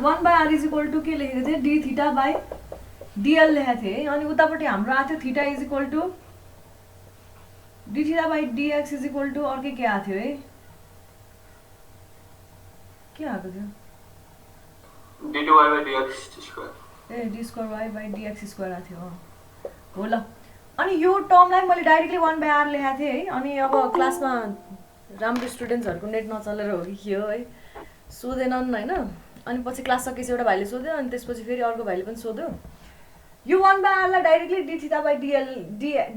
1 by r is equal to के लेखेको थिएँ d थीटा by dl लेखेको थिएँ अनि उतापट्टि हाम्रो आएको थियो theta is equal to d theta by dx is equal to अर्कै के आएको थियो है के आएको थियो d2y by dx square A d square y by dx square आएको थियो हो ल अनि यो टर्मलाई मैले डाइरेक्टली 1 by r लेखेको थिएँ है अनि अब क्लासमा राम्रो स्टुडेन्ट्सहरुको नेट नचलेर हो कि के हो है सोधेनन् हैन अनि पछि क्लास सकेपछि एउटा भाइले सोध्यो अनि त्यसपछि फेरि अर्को भाइले पनि सोध्यो यो 1 by r लाई directly d theta by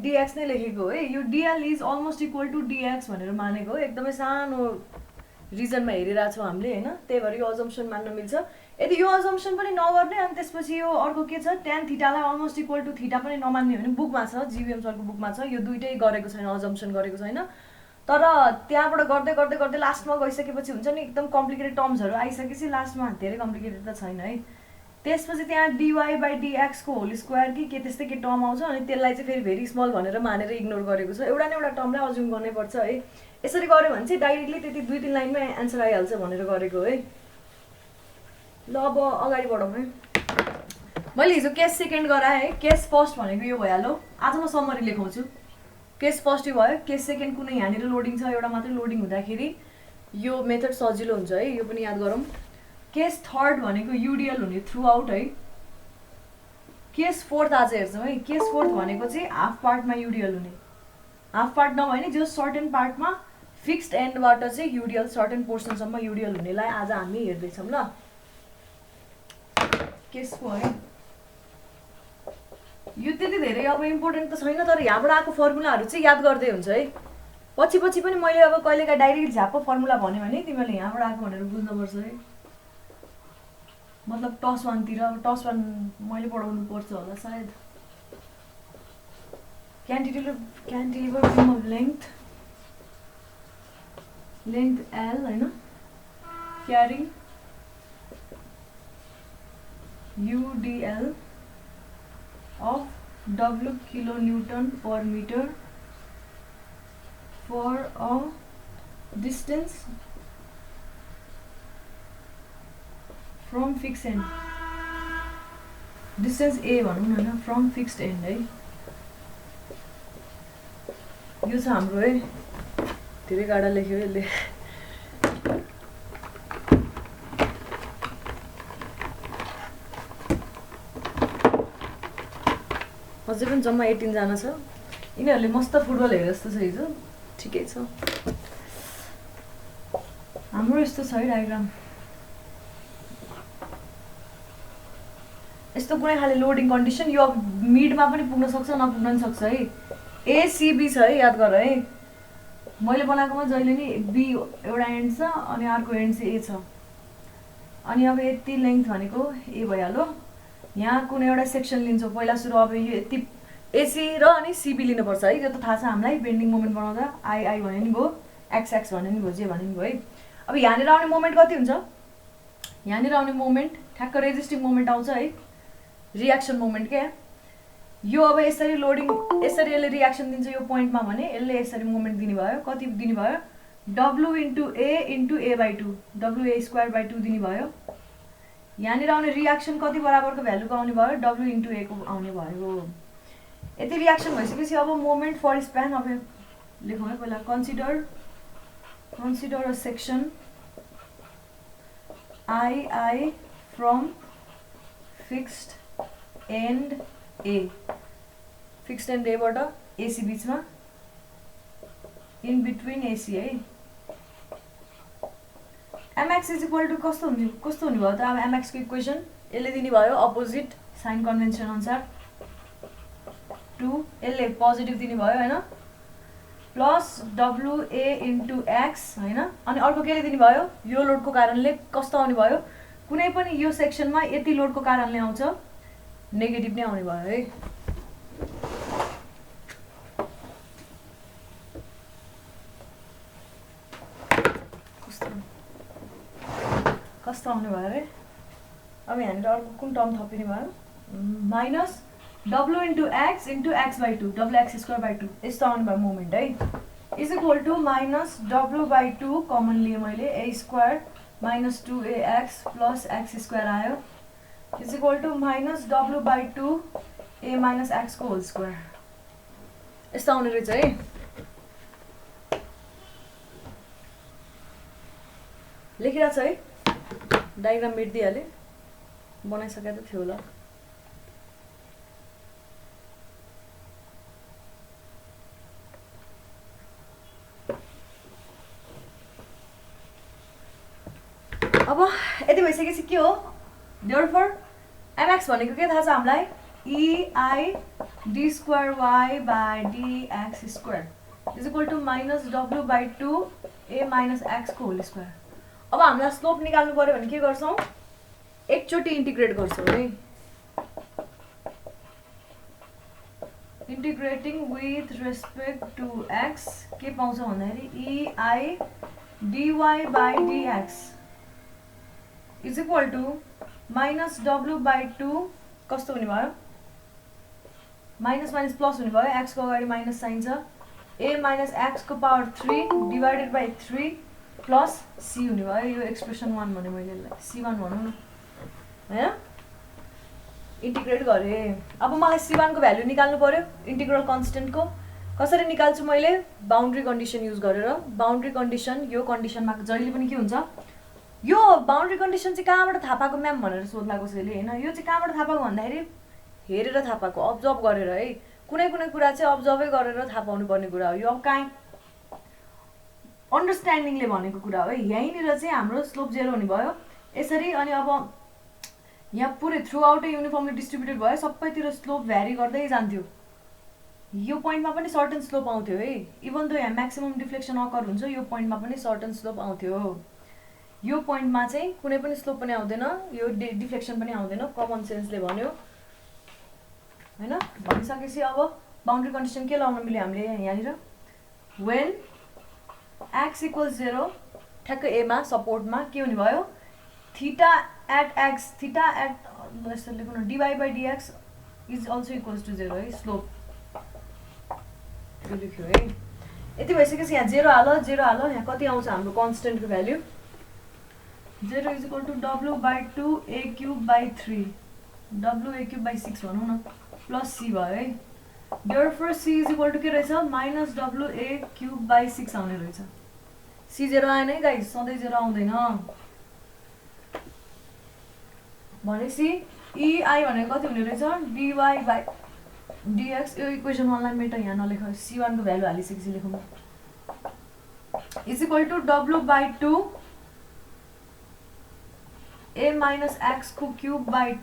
dx नै लेखेको हो है यो dl is almost equal to dx भनेर मानेको हो एकदमै सानो रिजनमा हेरिरहेको छौँ हामीले हैन त्यही भएर यो अजम्पसन मान्न मिल्छ यदि यो अजम्पसन पनि नगर्ने अनि त्यसपछि यो अर्को के छ tan थीटालाई अलमोस्ट इक्वल टु थीटा पनि नमान्ने भने बुकमा छ जीवीएम सरको बुकमा छ यो दुईटै गरेको छैन अजम्पसन गरेको छैन तर त्यहाँबाट गर्दै गर्दै गर्दै लास्टमा गइसकेपछि हुन्छ नि एकदम कम्प्लिकेटेड टर्म्सहरु आइसकेपछि लास्टमा धेरै कम्प्लिकेटेड त छैन है त्यसपछि त्यहाँ dy by dx को होल स्क्वायर के त्यस्तै के टर्म आउँछ अनि त्यसलाई चाहिँ फेरि भेरी स्मल भनेर मानेर इग्नोर गरेको छ एउटा न एउटा टर्मलाई अज्युम गर्नै पर्छ है यसरी गर्यो भने चाहिँ डाइरेक्टली त्यति 2-3 लाइनमै आन्सर आइहाल्छ भनेर गरेको है ल अब अगाडि बढौँ है मैले हिजो केस सेकेन्ड गराएँ है केस फर्स्ट भनेको यो भइहाल्यो आज म समरी लेखाउँछु केस फर्स्ट यो भयो केस सेकेन्ड कुनै यहाँनिर लोडिङ छ एउटा मात्रै लोडिङ हुँदाखेरि यो मेथड सजिलो हुन्छ है यो पनि याद गरौँ केस थर्ड भनेको युडिएल हुने थ्रु आउट है केस फोर्थ आज हेर्छौँ है केस फोर्थ भनेको चाहिँ हाफ पार्टमा युडिएल हुने हाफ पार्ट नभए नि जो सर्टेन पार्टमा फिक्स्ड एन्डबाट चाहिँ युडिएल सर्टेन पोर्सनसम्म युडिएल हुनेलाई आज हामी हेर्दैछौँ ल केसको है यो त्यति धेरै अब इम्पोर्टेन्ट त छैन तर यहाँबाट आएको फर्मुलाहरू चाहिँ याद गर्दै हुन्छ है पछि पछि पनि मैले अब कहिलेकाहीँ डाइरेक्ट झ्याप फर्मुला भन्यो भने तिमीहरूले यहाँबाट आएको भनेर बुझ्नुपर्छ है मतलब टस 1 तिर टस 1 मैले पढाउनु पर्छ होला सायद cantilever beam of length L हैन क्यारी UDL of W kilonewton per meter for a distance from fixed end. Distance A भनौँ न from fixed end है यो छ हाम्रो है धेरै गाडा लेख्यो यसले अझै पनि जम्मा 18 जना छ यिनीहरूले मस्त फुटबल हेरे जस्तो छ हिजो ठिकै छ हाम्रो यस्तो छ है डायग्राम यस्तो कुनै खाले लोडिङ कन्डिसन यो मिडमा पनि पुग्न सक्छ नपुग्न पनि सक्छ है एसीबी छ है याद गर है मैले बनाएकोमा जहिले नि बी एउटा एन्ड छ अनि अर्को एन्ड चाहिँ ए छ अनि अब यति लेन्थ भनेको ए भइहाल्यो यहाँ कुनै एउटा सेक्सन लिन्छौ पहिला सुरु अब यो यति एसी र अनि सीबी लिनुपर्छ है यो त थाहा छ हामीलाई बेन्डिङ मोमेन्ट बनाउँदा आई भने नि भयो एक्स भने नि भयो जे भने नि भयो है अब यहाँनिर आउने मोमेन्ट कति हुन्छ यहाँनिर आउने मोमेन्ट ठ्याक्क रेजिस्टिङ मोमेन्ट आउँछ है रियाक्सन मोमेन्ट के यो अब यसरी लोडिङ यसरी यसले रियाक्सन दिन्छ यो पोइन्टमा भने यसले यसरी मोमेन्ट दिने भयो कति दिने भयो W into A by 2 WA square by 2 दिने भयो यहाँनिर आउने रियाक्सन कति बराबरको भ्यालुको आउने भयो W into A को आउने भयो यति रियाक्सन भइसकेपछि अब मोमेन्ट फर स्प्यान अब लेखौँ है पहिला consider a section I from fixed end A fixed end A बाट AC बीचमा in between AC है mx is equal to कस्तो हुने भयो त अब mx को इक्वेसन यसले दिने भयो अपोजिट साइन कन्भेन्सन अनुसार 2 यसले पोजिटिभ दिने भयो हैन प्लस WA into x हैन अनि अर्को केले दिने भयो यो लोडको कारणले कस्तो आउने भयो कुनै पनि यो सेक्सनमा यति लोडको कारणले आउँछ नेगेटिभ नै आउने भयो है कस्तो आउने भयो है अब यहाँनिर अर्को कुन टर्म थपिने भयो minus W into x by 2 WX square by 2 यस्तो आउने भयो मोमेन्ट है is equal to minus W by 2 common लिए मैले A square minus 2ax plus x square आयो is equal to minus w/2 a minus x को whole square. यस्तो आउने रहेछ है। लेखिरहेको छ है, डायग्राम मेटिदिइहालेँ, बनाइसकेको त थियो होला। अब यति भइसकेपछि के हो, देयरफोर mx भनेको के थाहा छ हामीलाई, ei d square y by dx square is equal to minus w/2 a minus x को होल स्क्वायर। अब हामीलाई स्लोप निकाल्नु पर्यो भने के गर्छौँ, एकचोटि इन्टिग्रेट गर्छौँ है। Integrating with respect to x के पाउँछ भन्दाखेरि ei dy by dx is equal to minus w/2 कस्तो हुने भयो, माइनस माइनस प्लस हुने भयो, x को अगाडि माइनस साइन छ, a माइनस x को power 3 divided by 3 plus c हुने भयो। यो एक्सप्रेसन 1 भने मैले यसलाई c1 भनौँ न हैन। इन्टिग्रेट गरेँ। अब मलाई c1 को भ्यालु निकाल्नु पर्यो इन्टिग्रल कन्स्टेन्टको। कसरी निकाल्छु मैले, बाउन्ड्री कन्डिसन युज गरेर। बाउन्ड्री कन्डिसन यो कन्डिसनमा जहिले पनि के हुन्छ, यो बाउन्ड्री कन्डिसन चाहिँ कहाँबाट थाहा पाएको म्याम भनेर सोध्ला कसैले हैन। यो चाहिँ कहाँबाट थाहा पाएको भन्दाखेरि हेरेर थाहा पाएको, अब्जर्भ गरेर है। कुनै कुनै कुरा चाहिँ अब्जर्भै गरेर थाहा पाउनु पर्ने कुरा हो। यो अब काहीँ अन्डरस्ट्यान्डिङले भनेको कुरा हो है। यहीँनिर चाहिँ हाम्रो स्लोप 0 हुने भयो यसरी। अनि अब यहाँ पुरै थ्रु आउटै युनिफर्मली डिस्ट्रिब्युटेड भयो, सबैतिर स्लोप भ्यारी गर्दै जान्थ्यो। यो पोइन्टमा पनि सर्टन स्लोप आउँथ्यो है। इभन दो यहाँ म्याक्सिमम डिफ्लेक्सन अकर हुन्छ, यो पोइन्टमा पनि सर्टन स्लोप आउँथ्यो। यो पोइन्टमा चाहिँ कुनै पनि स्लोप पनि आउँदैन, यो डिफ्लेक्सन पनि आउँदैन, कमन सेन्सले भन्यो हैन। भनिसकेपछि अब बाउन्ड्री कन्डिसन के लाउन मिल्यो हामीले यहाँनिर, वेन x इक्वल्स 0 ठ्याक्क a मा सपोर्टमा के हुने भयो, theta at x, theta at यसरी लेखौँ न, dy by dx is also equals to 0 है। स्लोप यो लेख्यो है। यति भइसकेपछि यहाँ 0 हाल, 0 हाल। यहाँ कति आउँछ हाम्रो कन्स्टेन्टको value, 0 is equal to w/2 a cube by 3 w a cube by 6 भनौँ न, प्लस c भयो है। Therefore c is equal to के रहेछ, minus w a cube by 6 आउने रहेछ। c 0 आएन है गाइस, सधैँ 0 आउँदैन। भनेपछि ei भनेको कति हुने रहेछ, dy बाई dx। यो इक्वेसन 1 लाई मेट यहाँ नलेख, c1 को भ्यालु हालिसकेपछि लेखौँ, is equal to w/2 a minus x को cube by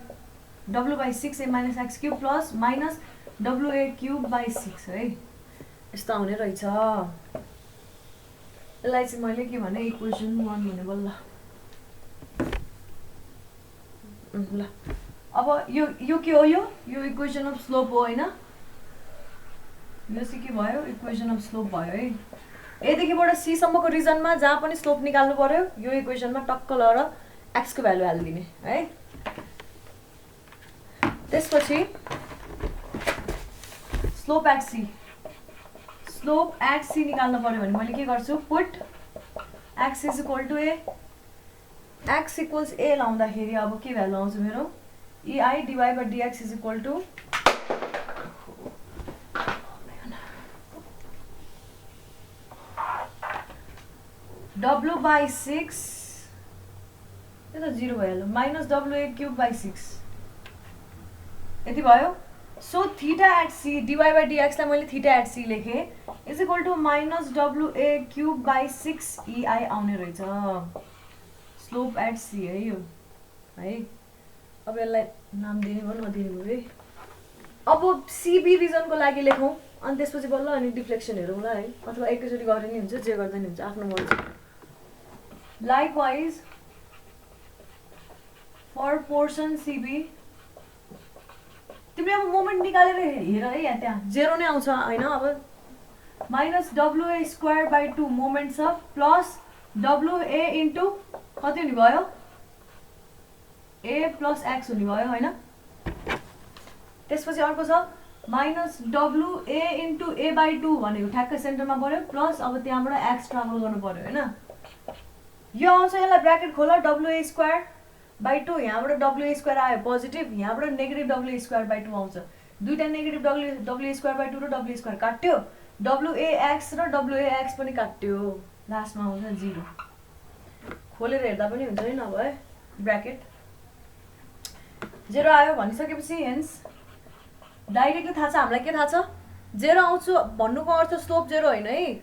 w/6 a minus x cube plus minus w a cube by 6 है। यस्तो आउने रहेछ। यसलाई चाहिँ मैले के भने, इक्वेसन 1 भने बल्ल ल। अब यो के हो, यो इक्वेसन अफ स्लोप हो हैन। यो चाहिँ के भयो, इक्वेसन अफ स्लोप भयो है। एदेखिबाट सी सम्मको रिजनमा जहाँ पनि स्लोप निकाल्नु पर्यो, यो इक्वेसनमा टक्क लगाएर x को भ्यालु हाल्दिने है। त्यसपछि slope at C, slope at C निकाल्नु पर्यो भने मैले के गर्छु, put x is equal to a, x equals a लाउँदाखेरि अब के भ्यालु आउँछ मेरो, ei dy by dx is equal to w/6, यो त 0 भइहाल्यो, minus w a cube by 6 यति भयो। So theta at C, dy by dx लाई मैले थीटा एट सी लेखेँ, is equal to minus w a cube by 6 ei आउने रहेछ। स्लोप एट सी है यो है। अब यसलाई नाम दिने भयो, नदिने भयो है। अब सिबी रिजनको लागि लेखौँ, अनि त्यसपछि बल्ल अनि डिफ्लेक्सन हेरौँला है, अथवा एकैचोटि गरे नि हुन्छ, जे गर्दा नि हुन्छ, आफ्नो मर्जी। लाइकवाइज फर पोर्सन सिबी तिमीले अब मोमेन्ट निकालेर हेर है, यहाँ त्यहाँ 0 नै आउँछ हैन। अब minus wa square by 2 moment छ, प्लस wa इन्टु कति हुने भयो, a प्लस x हुने भयो हैन। त्यसपछि अर्को छ minus wa into a by 2 भनेको ठ्याक्कै सेन्टरमा पर्यो, प्लस अब त्यहाँबाट x ट्राभल गर्नु पर्यो हैन। यो आउँछ, यसलाई ब्राकेट खोल, WA स्क्वायर बाई 2, यहाँबाट WA स्क्वायर आयो पोजिटिभ, यहाँबाट नेगेटिभ WA स्क्वायर बाई 2 आउँछ। दुईटा नेगेटिभ WA स्क्वायर बाई 2 र WA स्क्वायर काट्यो, WAX र WAX पनि काट्यो, लास्टमा आउँछ 0। खोलेर हेर्दा पनि हुन्छ नि नभए ब्राकेट 0 आयो भनिसकेपछि हेन्स डाइरेक्टली थाहा छ हामीलाई, के थाहा छ 0 आउँछ भन्नुको अर्थ स्लोप 0 होइन है,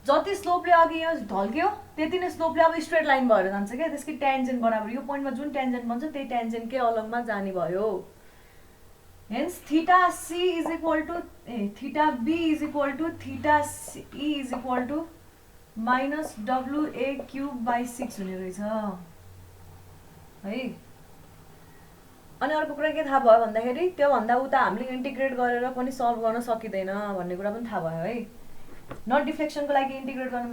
जति स्लोपले अघि यहाँ ढल्क्यो त्यति नै स्लोपले अब स्ट्रेट लाइन भएर जान्छ क्या, त्यसकै ट्यान्जेन्ट बराबर, यो पोइन्टमा जुन ट्यान्जेन्ट बन्छ त्यही ट्यान्जेन्टकै अलगमा जाने भयो। Hence theta C is equal to theta B is equal to theta E is equal to minus WA cube by 6 हुने रहेछ है। अनि अर्को कुरा के थाहा भयो भन्दाखेरि त्योभन्दा उता हामीले इन्टिग्रेट गरेर पनि सल्भ गर्न सकिँदैन भन्ने कुरा पनि थाहा भयो है। न डिफ्लेक्सनको लागि इन्टिग्रेट गर्न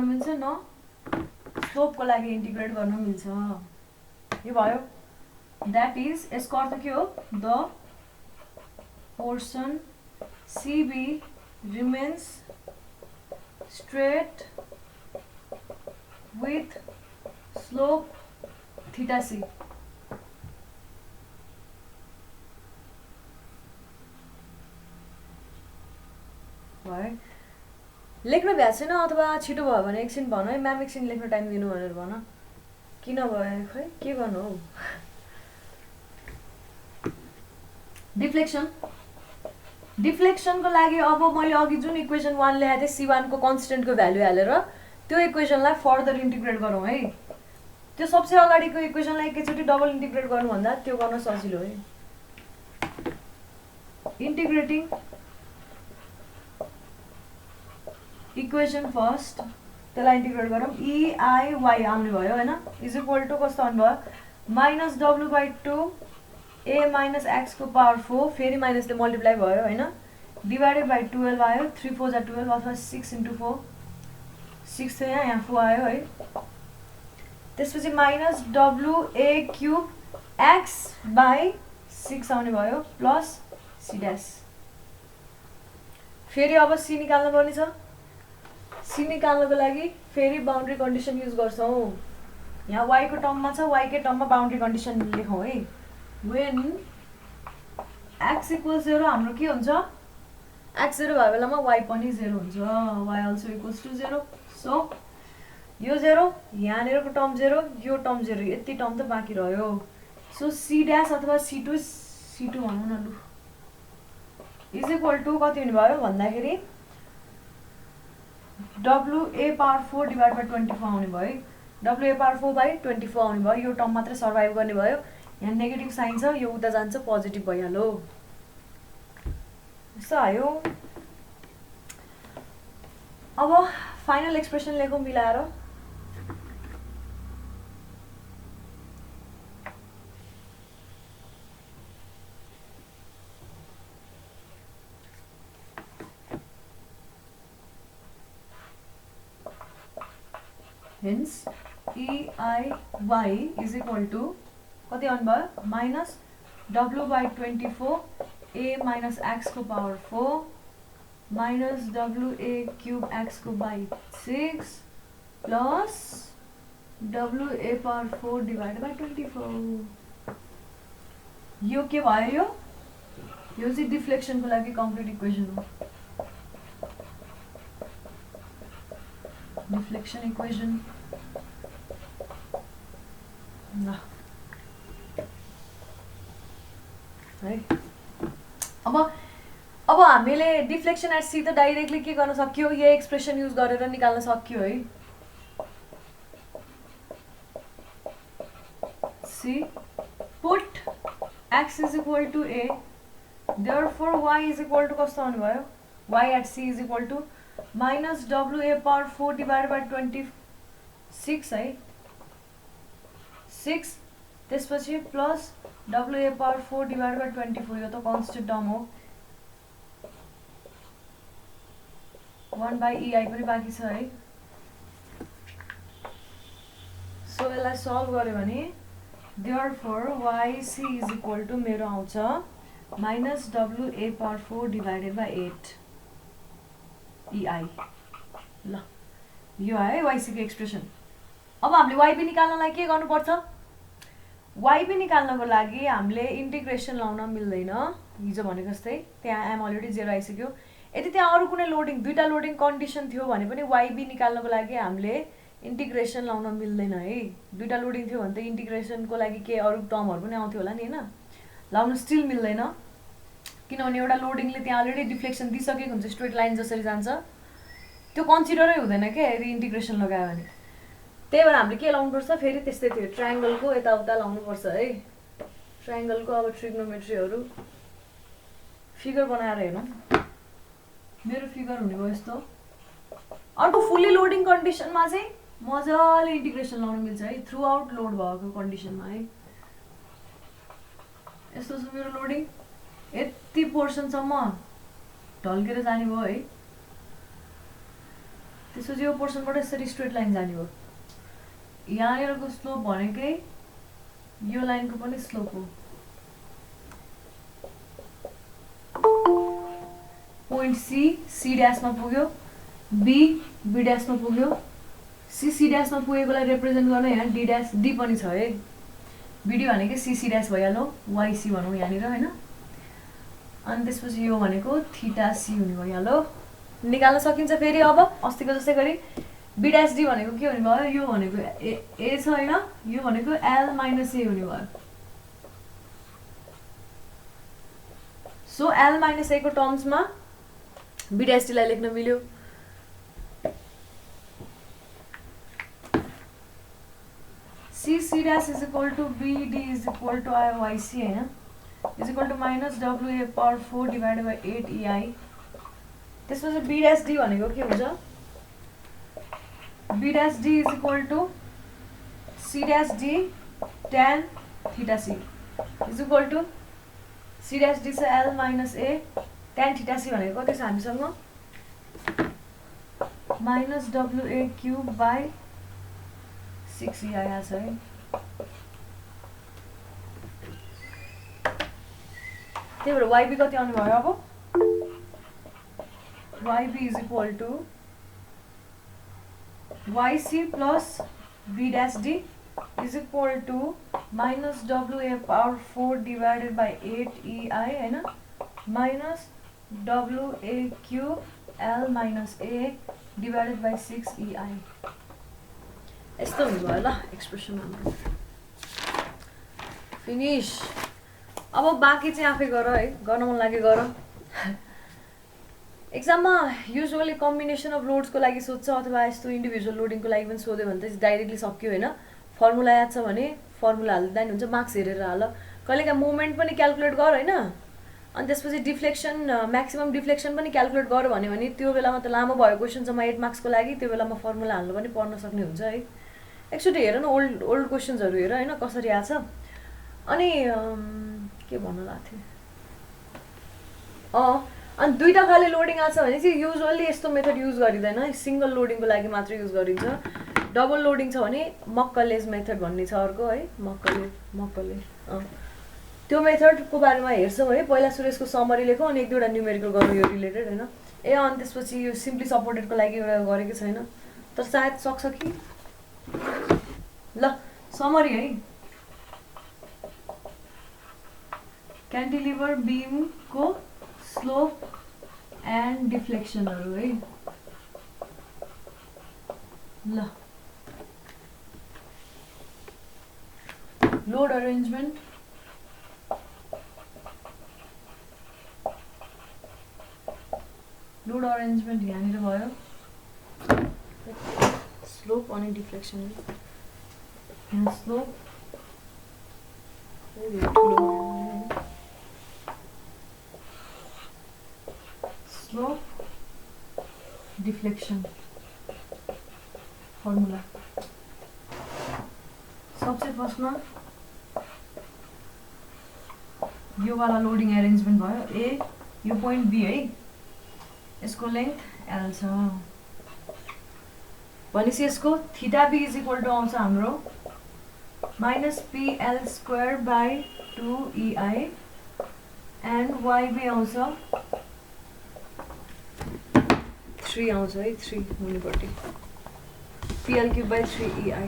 मिल्छ, न स्लोपको लागि इन्टिग्रेट गर्न मिल्छ। यो भयो, द्याट इज यसको अर्थ के हो, the portion CB remains straight with slope theta C। भयो, लेख्न भ्याएको छैन अथवा छिटो भयो भने एकछिन भन है, म्याम एकछिन लेख्न टाइम दिनु भनेर भन, किन भयो खै के गर्नु हौ। डिफ्लेक्सनको लागि अब मैले अघि जुन इक्वेसन 1 ल्याएको थिएँ C1 को कन्स्टेन्टको भ्यालु हालेर त्यो इक्वेसनलाई फर्दर इन्टिग्रेट गरौँ है। त्यो सबसे अगाडिको इक्वेसनलाई एकैचोटि डबल इन्टिग्रेट गर्नुभन्दा त्यो गर्न सजिलो है। इन्टिग्रेटिङ इक्वेसन फर्स्ट, त्यसलाई इन्टिग्रेट गरौँ, EIY आउने भयो होइन, इज इक्वल टु कस्तो आउने भयो, minus W/2 A minus X को पावर 4, फेरि माइनसले मल्टिप्लाई भयो होइन, डिभाइडेड बाई 12 आयो, 3 4 जा 12 अथवा 6 × 4, 6 थियो यहाँ 4 आयो है। त्यसपछि minus WA cube X by 6 आउने भयो प्लस C ड्यास। फेरि अब C निकाल्नु पर्ने छ, C निकाल्नको लागि फेरि बाउन्ड्री कन्डिसन युज गर्छौँ। यहाँ Y को टर्ममा छ, Y के टर्ममा बाउन्ड्री कन्डिसन लेखौँ है। When X equals 0 हाम्रो के हुन्छ, X 0 भएको बेलामा Y पनि 0 हुन्छ, Y also equals to 0। So यो 0, यहाँनिरको टर्म 0, यो टर्म 0, यति टर्म त बाँकी रह्यो। सो C ड्यास अथवा C2 भनौँ न लु, इज इक्वल टु कति हुने भयो भन्दाखेरि WA पावर 4 डिभाइड बाई 24 आउने भयो है। WA पावर 4 बाई 24 आउने भयो, यो टर्म मात्रै सर्भाइभ गर्ने भयो। यहाँ नेगेटिभ साइन छ, यो उता जान्छ पोजिटिभ भइहाल्यो, यस्तो आयो। अब फाइनल एक्सप्रेसन लेखौँ मिलाएर। Hence EIY is equal to कति आउनु भयो, minus W/24 A minus X को power 4 minus WA cube X को by 6 plus WA power 4 divide by 24। यो के भयो, यो चाहिँ डिफ्लेक्सनको लागि कम्प्लिट इक्वेसन हो, डिफ्लेक्सन इक्वेसन ल है। अब हामीले डिफ्लेक्सन एट C त डाइरेक्टली के गर्न सक्यो, यो एक्सप्रेसन युज गरेर निकाल्न सक्यो है। C put X is equal to A, therefore Y is equal to कस्तो आउनु भयो, Y at C is equal to minus WA power 4 divide by 26 है, 6 त्यसपछि plus WA power 4 divide by 24, यो त कन्स्टेन्ट टर्म हो, 1 बाई EI पनि बाँकी छ है। सो यसलाई सल्भ गर्यो भने therefore YC is equal to मेरो आउँछ minus WA power 4 divided by 8 EI। ल यो आयो वाइसीको एक्सप्रेसन। अब हामीले वाइबी निकाल्नलाई के गर्नुपर्छ? वाइबी निकाल्नको लागि हामीले इन्टिग्रेसन लाउन मिल्दैन। हिजो भनेको जस्तै त्यहाँ एम अलरेडी 0 आइसक्यो। यदि त्यहाँ अरू कुनै लोडिङ, दुईवटा लोडिङ कन्डिसन थियो भने पनि वाइबी निकाल्नको लागि हामीले इन्टिग्रेसन लाउन मिल्दैन है। दुईवटा लोडिङ थियो भने त इन्टिग्रेसनको लागि के अरू टर्महरू पनि आउँथ्यो होला नि होइन, लाउनु स्टिल मिल्दैन। किनभने एउटा लोडिङले त्यहाँ अलरेडी डिफ्लेक्सन दिइसकेको हुन्छ, स्ट्रेट लाइन जसरी जान्छ त्यो कन्सिडरै हुँदैन क्या यदि इन्टिग्रेसन लगायो भने। त्यही भएर हामीले के लाउनुपर्छ फेरि त्यस्तै थियो, ट्रायङ्गलको यताउता लाउनुपर्छ है। ट्रायङ्गलको अब ट्रिग्नोमेट्रीहरू फिगर बनाएर हेरौँ। मेरो फिगर हुने भयो यस्तो। अर्को फुल्ली लोडिङ कन्डिसनमा चाहिँ मजाले इन्टिग्रेसन लाउनु मिल्छ है, थ्रु आउट लोड भएको कन्डिसनमा है। यस्तो छ मेरो लोडिङ, यति पोर्सनसम्म ढल्केर जाने भयो है। त्यसपछि यो पोर्सनबाट यसरी स्ट्रेट लाइन जाने भयो। यहाँनिरको स्लोप भनेकै यो लाइनको पनि स्लोप हो। पोइन्ट सी ड्यासमा पुग्यो, बी ड्यासमा पुग्यो। सी ड्यासमा पुगेकोलाई रिप्रेजेन्ट गर्न यहाँ डी ड्यास डी पनि छ है। बिडी भनेकै सी ड्यास भइहाल्यो, वाइसी भनौँ यहाँनिर होइन। अनि त्यसपछि यो भनेको थीटा सी हुने भइहाल्यो। निकाल्न सकिन्छ फेरि अब अस्तिको जस्तै गरी। बी ड्यास डी भनेको के हुने भयो? यो भनेको ए छ होइन, यो भनेको एल माइनस ए हुने भयो। सो एल माइनस ए को टर्म्समा बी ड्यास डीलाई लेख्न मिल्यो। C dash is equal to B D is equal to I Y C होइन, is equal to minus W A power 4 divided by 8 EI. त्यसपछि बी ड्यास डी भनेको के हुन्छ? B dash D is equal to C dash D tan theta C is equal to C dash D छ L minus A tan theta C भनेको कति छ हामीसँग? Minus W A cube by 6 EI आछ है। त्यही भएर वाइबी कति आउनु भयो अब? Y B is equal to Y C plus B dash D is equal to minus W A power 4 divided by 8 EI होइन, minus W A cube L minus A divided by 6 EI. यस्तो हुने भयो ल एक्सप्रेसन हाम्रो। फिनिस। अब बाँकी चाहिँ आफै गर है, गर्न मन लाग्यो गर। एक्जाममा युजुअली कम्बिनेसन अफ लोड्सको लागि सोध्छ अथवा यस्तो इन्डिभिजुअल लोडिङको लागि पनि सोध्यो भने त डाइरेक्टली सक्यो होइन। फर्मुला याद छ भने फर्मुला हाल्दा नि हुन्छ, मार्क्स हेरेर हाल। कहिलेकाहीँ मोमेन्ट पनि क्यालकुलेट गर होइन, अनि त्यसपछि डिफ्लेक्सन म्याक्सिमम डिफ्लेक्सन पनि क्यालकुलेट गर भन्यो भने त्यो बेलामा त लामो भयो क्वेसनसम्म 8 मार्क्सको लागि, त्यो बेलामा फर्मुला हाल्नु पनि पढ्न सक्ने हुन्छ है। एकचोटि हेर न ओल्ड क्वेसन्सहरू हेर होइन कसरी आएको छ। अनि के भन्न लाग्थ्यो, अनि दुईवटा खाले लोडिङ आएको छ भने चाहिँ युजुअली यस्तो मेथड युज गरिँदैन, सिङ्गल लोडिङको लागि मात्र युज गरिन्छ। डबल लोडिङ छ भने मक्कलेज मेथड भन्ने छ अर्को है, मक्कले त्यो मेथडको बारेमा हेर्छौँ है। पहिला सुरेशको समरी लेखौँ अनि एक दुईवटा न्युमेरिकल गरौँ यो रिलेटेड होइन। अनि त्यसपछि यो सिम्पली सपोर्टेडको लागि एउटा गरेको छैन, तर सायद सक्छ कि। ल समरी है, क्यान्टिलिभर बिमको स्लोप एन्ड डिफ्लेक्सनहरू है। ल लोड अरेन्जमेन्ट, यहाँनिर भयो। स्लोप अनि डिफ्लेक्सन, यहाँ स्लोप डिफ्लेक्सन फर्मुला। सबसे फर्स्टमा यो वाला लोडिङ एरेन्जमेन्ट भयो। ए यो पोइन्ट बी है, यसको लेन्थ एल छ भनेपछि यसको theta B is equal to आउँछ हाम्रो minus P L square by 2 E I and Y B आउँछ 3 आउँछ है, 3 मुनिपट्टि। PL cube by 3EI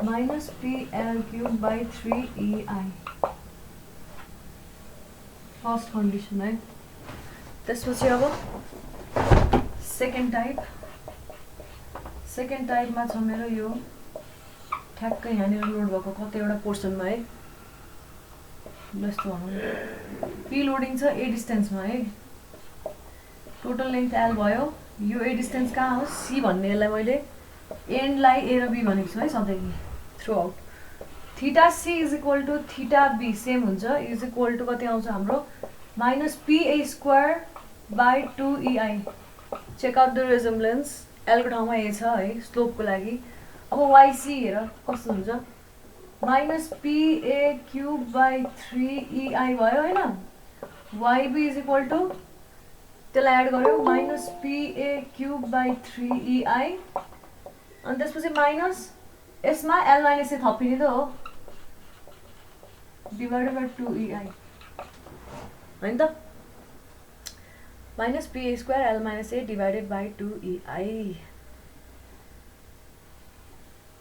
minus PL cube by 3EI first condition है। त्यसपछि अब सेकेन्ड टाइपमा छ मेरो यो ठ्याक्कै यहाँनिर लोड भएको कतैवटा पोर्सनमा है, यस्तो भनौँ पी लोडिङ छ ए डिस्टेन्समा है, टोटल लेन्थ एल भयो, यो ए डिस्टेन्स कहाँ हो सी भन्ने, यसलाई मैले एन्डलाई ए र बी भनेको छु है सधैँ throughout. Theta C is equal to theta B same हुन्छ, इज इक्वल टु कति आउँछ हाम्रो minus PA square by 2EI। Check out the resemblance, एलको ठाउँमा ए छ है स्लोपको लागि। अब YC हेर कस्तो हुन्छ, minus PA cube by 3EI भयो होइन, YB इज इक्वल टु त्यसलाई एड गर्यो minus PA cube by 3EI, अनि त्यसपछि माइनस यसमा L माइनस ए थपिने त हो डिभाइडेड बाई 2EI होइन त, minus PA square L minus A divided by 2EI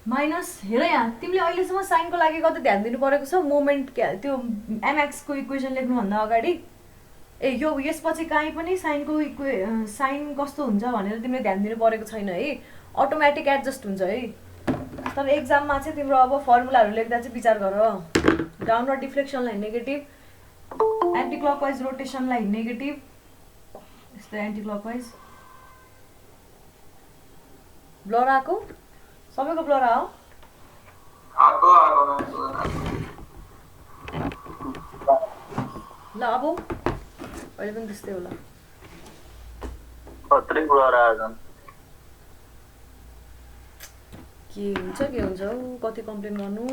minus. हेर यहाँ तिमीले अहिलेसम्म साइनको लागि कति ध्यान दिनु परेको छ, मोमेन्ट त्यो एमएक्सको इक्वेसन लेख्नुभन्दा अगाडि ए यो यसपछि काहीँ पनि साइनको साइन कस्तो हुन्छ भनेर तिमीले ध्यान दिनु परेको छैन है, अटोमेटिक एडजस्ट हुन्छ है। तर एक्जाममा चाहिँ तिम्रो अब फर्मुलाहरू लेख्दा चाहिँ विचार गर, डाउनवर्ड डिफ्लेक्सनलाई नेगेटिभ, एन्टी क्लकवाइज रोटेसनलाई नेगेटिभ, यस्तै एन्टी क्लकवाइज। ब्लर आएको सबैको ब्लर आयो ल, अब अहिले पनि त्यस्तै होला, के हुन्छ हौ कति कम्प्लेन गर्नु।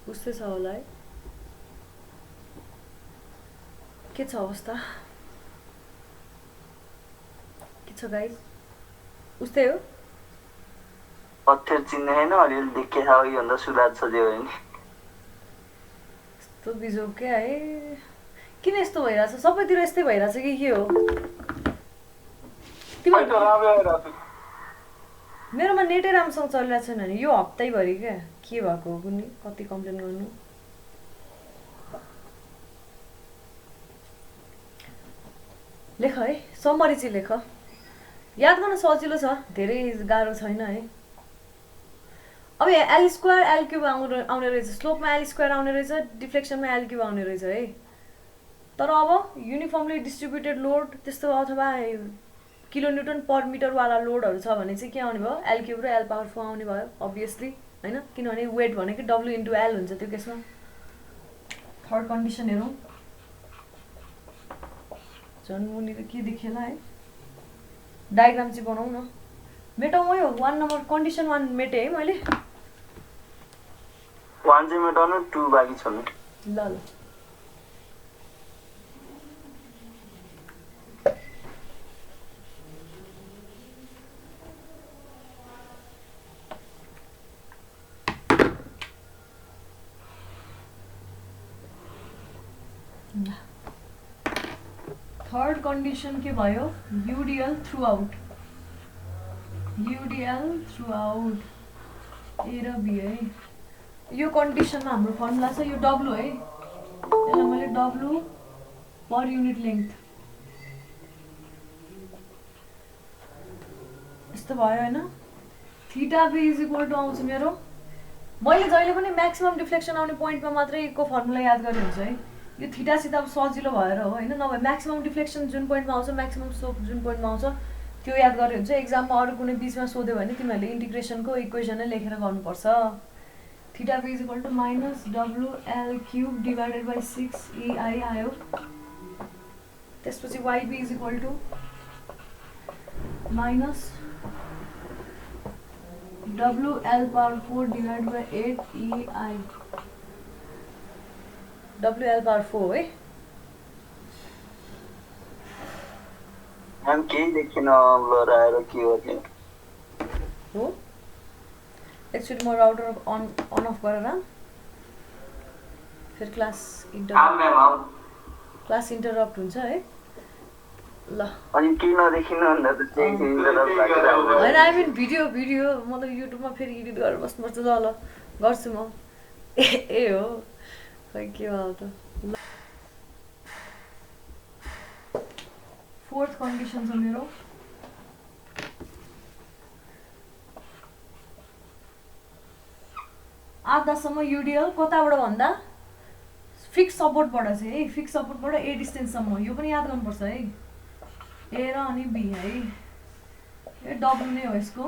उस्तै छ होला है, के छ अवस्था, के छ गाइस, उस्तै हो पत्थर चिन्ने हैन, अलिअलि देखे छ यो भन्दा सुधार छ जे होइन यस्तो बिजोग के है, किन यस्तो भइरहेछ, सबैतिर यस्तै भइरहेछ कि के हो तिम्रो? मेरोमा नेटै राम्रोसँग चलिरहेको छैन नि यो हप्तैभरि क्या, के भएको हो कुनै कति कम्प्लेन गर्नु। लेख है समरी चाहिँ लेख, याद गर्न सजिलो छ, धेरै गाह्रो छैन है। अब एल स्क्वायर एल क्युब आउने रहेछ, स्लोपमा एल स्क्वायर आउने रहेछ, डिफ्लेक्सनमा एल क्युब आउने रहेछ है। तर अब युनिफर्मली डिस्ट्रिब्युटेड लोड त्यस्तो अथवा किलोन्युटन पर मिटरवाला लोडहरू छ भने चाहिँ के आउने भयो, एल क्युब र एल पावर 4 आउने भयो अभियसली होइन, किनभने वेट भनेको W इन्टु एल हुन्छ त्यो केसमा। थर्ड कन्डिसन हेरौँ, झन् मुनि त के देखेला है, डायग्राम चाहिँ बनाऊ न, मेटाउँ यो 1 नम्बर कन्डिसन 1 मेटेँ है मैले, 1 चाहिँ मेटाउनु 2 बाँकी छ नि, ल ल थर्ड कन्डिसन के भयो, UDL थ्रु आउट ए र बी है। यो कन्डिसनमा हाम्रो फर्मुला छ यो W है, त्यसलाई मैले W पर युनिट लेन्थ यस्तो भयो होइन। Theta B is equal to आउँछ मेरो, मैले जहिले पनि म्याक्सिमम डिफ्लेक्सन आउने पोइन्टमा मात्रै को फर्मुला याद गरे हुन्छ है, यो थीटासित अब सजिलो भएर हो होइन, नभए म्याक्सिमम डिफ्लेक्सन जुन पोइन्टमा आउँछ, म्याक्सिमम स्लोप जुन पोइन्टमा आउँछ त्यो याद गरे हुन्छ। एक्जाममा अरू कुनै बिचमा सोध्यो भने तिमीहरूले इन्टिग्रेसनको इक्वेसन नै लेखेर गर्नुपर्छ। Theta B is equal to minus WL cube divided by 6EI आयो, त्यसपछि YB is equal to minus WL power 4 divide by 8EI, WL power 4 है। हम केही देखिन ब्लर आएर के गर्ने हो एकचोटि म राउटर अन अफ गरेर फेरि क्लास इन्टरप्ट हुन्छ है ल अनि के नदेखिनु भन्दा त चाहिँ इन्टरप्ट भएको राम्रो होइन आई मिन भिडियो म त युट्युबमा फेरि एडिट गरेर बस्नुपर्छ ल गर्छु म ए हो खै के भयो त ल 4th कन्डिसन छ मेरो आधासम्म युडिएल कताबाट भन्दा फिक्स सपोर्टबाट चाहिँ है फिक्स सपोर्टबाट ए डिस्टेन्ससम्म यो पनि याद गर्नुपर्छ है ए र अनि बी है ए डब्लु नै हो यसको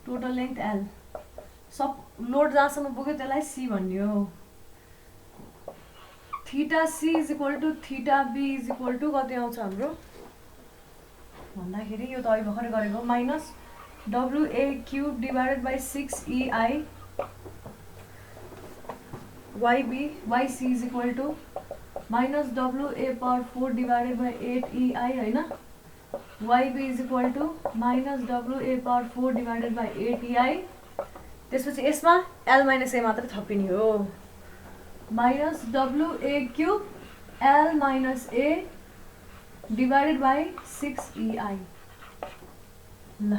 टोटल लेन्थ एल सब लोड जहाँसम्म पुग्यो त्यसलाई सी भन्ने हो theta C is equal to theta B is equal to कति आउँछ हाम्रो भन्दाखेरि यो त अहिले भर्खरै गरेको minus W A cube divided by 6EI YC is equal to minus WA power 4 divided by 8EI होइन YB is equal to minus WA power 4 divided by 8EI त्यसपछि यसमा L minus A मात्रै थपिने हो minus WA cube L minus A divided by 6EI ल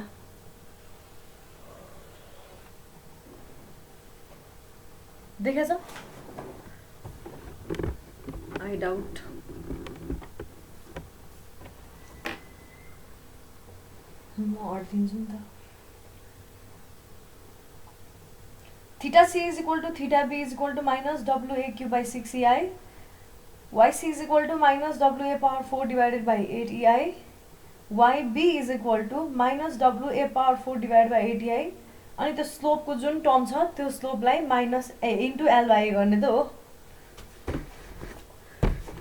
देखेछ I doubt म अड्दिन्छु नि त theta C is equal to theta B is equal to minus WA cube by 6EI YC is equal to minus WA power 4 divided by 8EI YB is equal to minus WA power 4 divided by 8EI अनि त्यो स्लोपको जुन term छ त्यो स्लोपलाई minus into एलवाई गर्ने त हो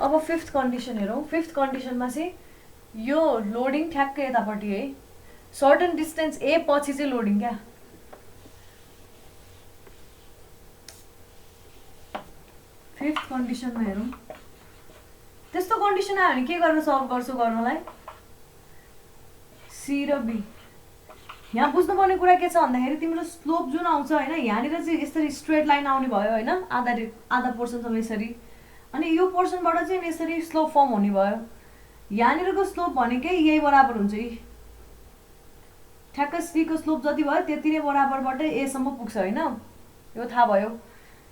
अब 5th condition हेरौँ 5th कन्डिसनमा चाहिँ यो लोडिङ ठ्याक्कै यतापट्टि है सर्टन डिस्टेन्स ए पछि चाहिँ लोडिङ क्या 5th कन्डिसनमा हेरौँ त्यस्तो कन्डिसन आयो भने के गरेर सल्भ गर्छु गर्नलाई सी र बी यहाँ बुझ्नुपर्ने कुरा के छ भन्दाखेरि तिम्रो स्लोप जुन आउँछ होइन यहाँनिर चाहिँ यसरी स्ट्रेट लाइन आउने भयो होइन आधा पोर्सनसम्म यसरी अनि यो पोर्सनबाट चाहिँ यसरी स्लोप फर्म हुने भयो यहाँनिरको स्लोप भनेकै यही बराबर हुन्छ ठ्याक्क सीको स्लोप जति भयो त्यति नै बराबरबाट एसम्म पुग्छ होइन यो थाहा भयो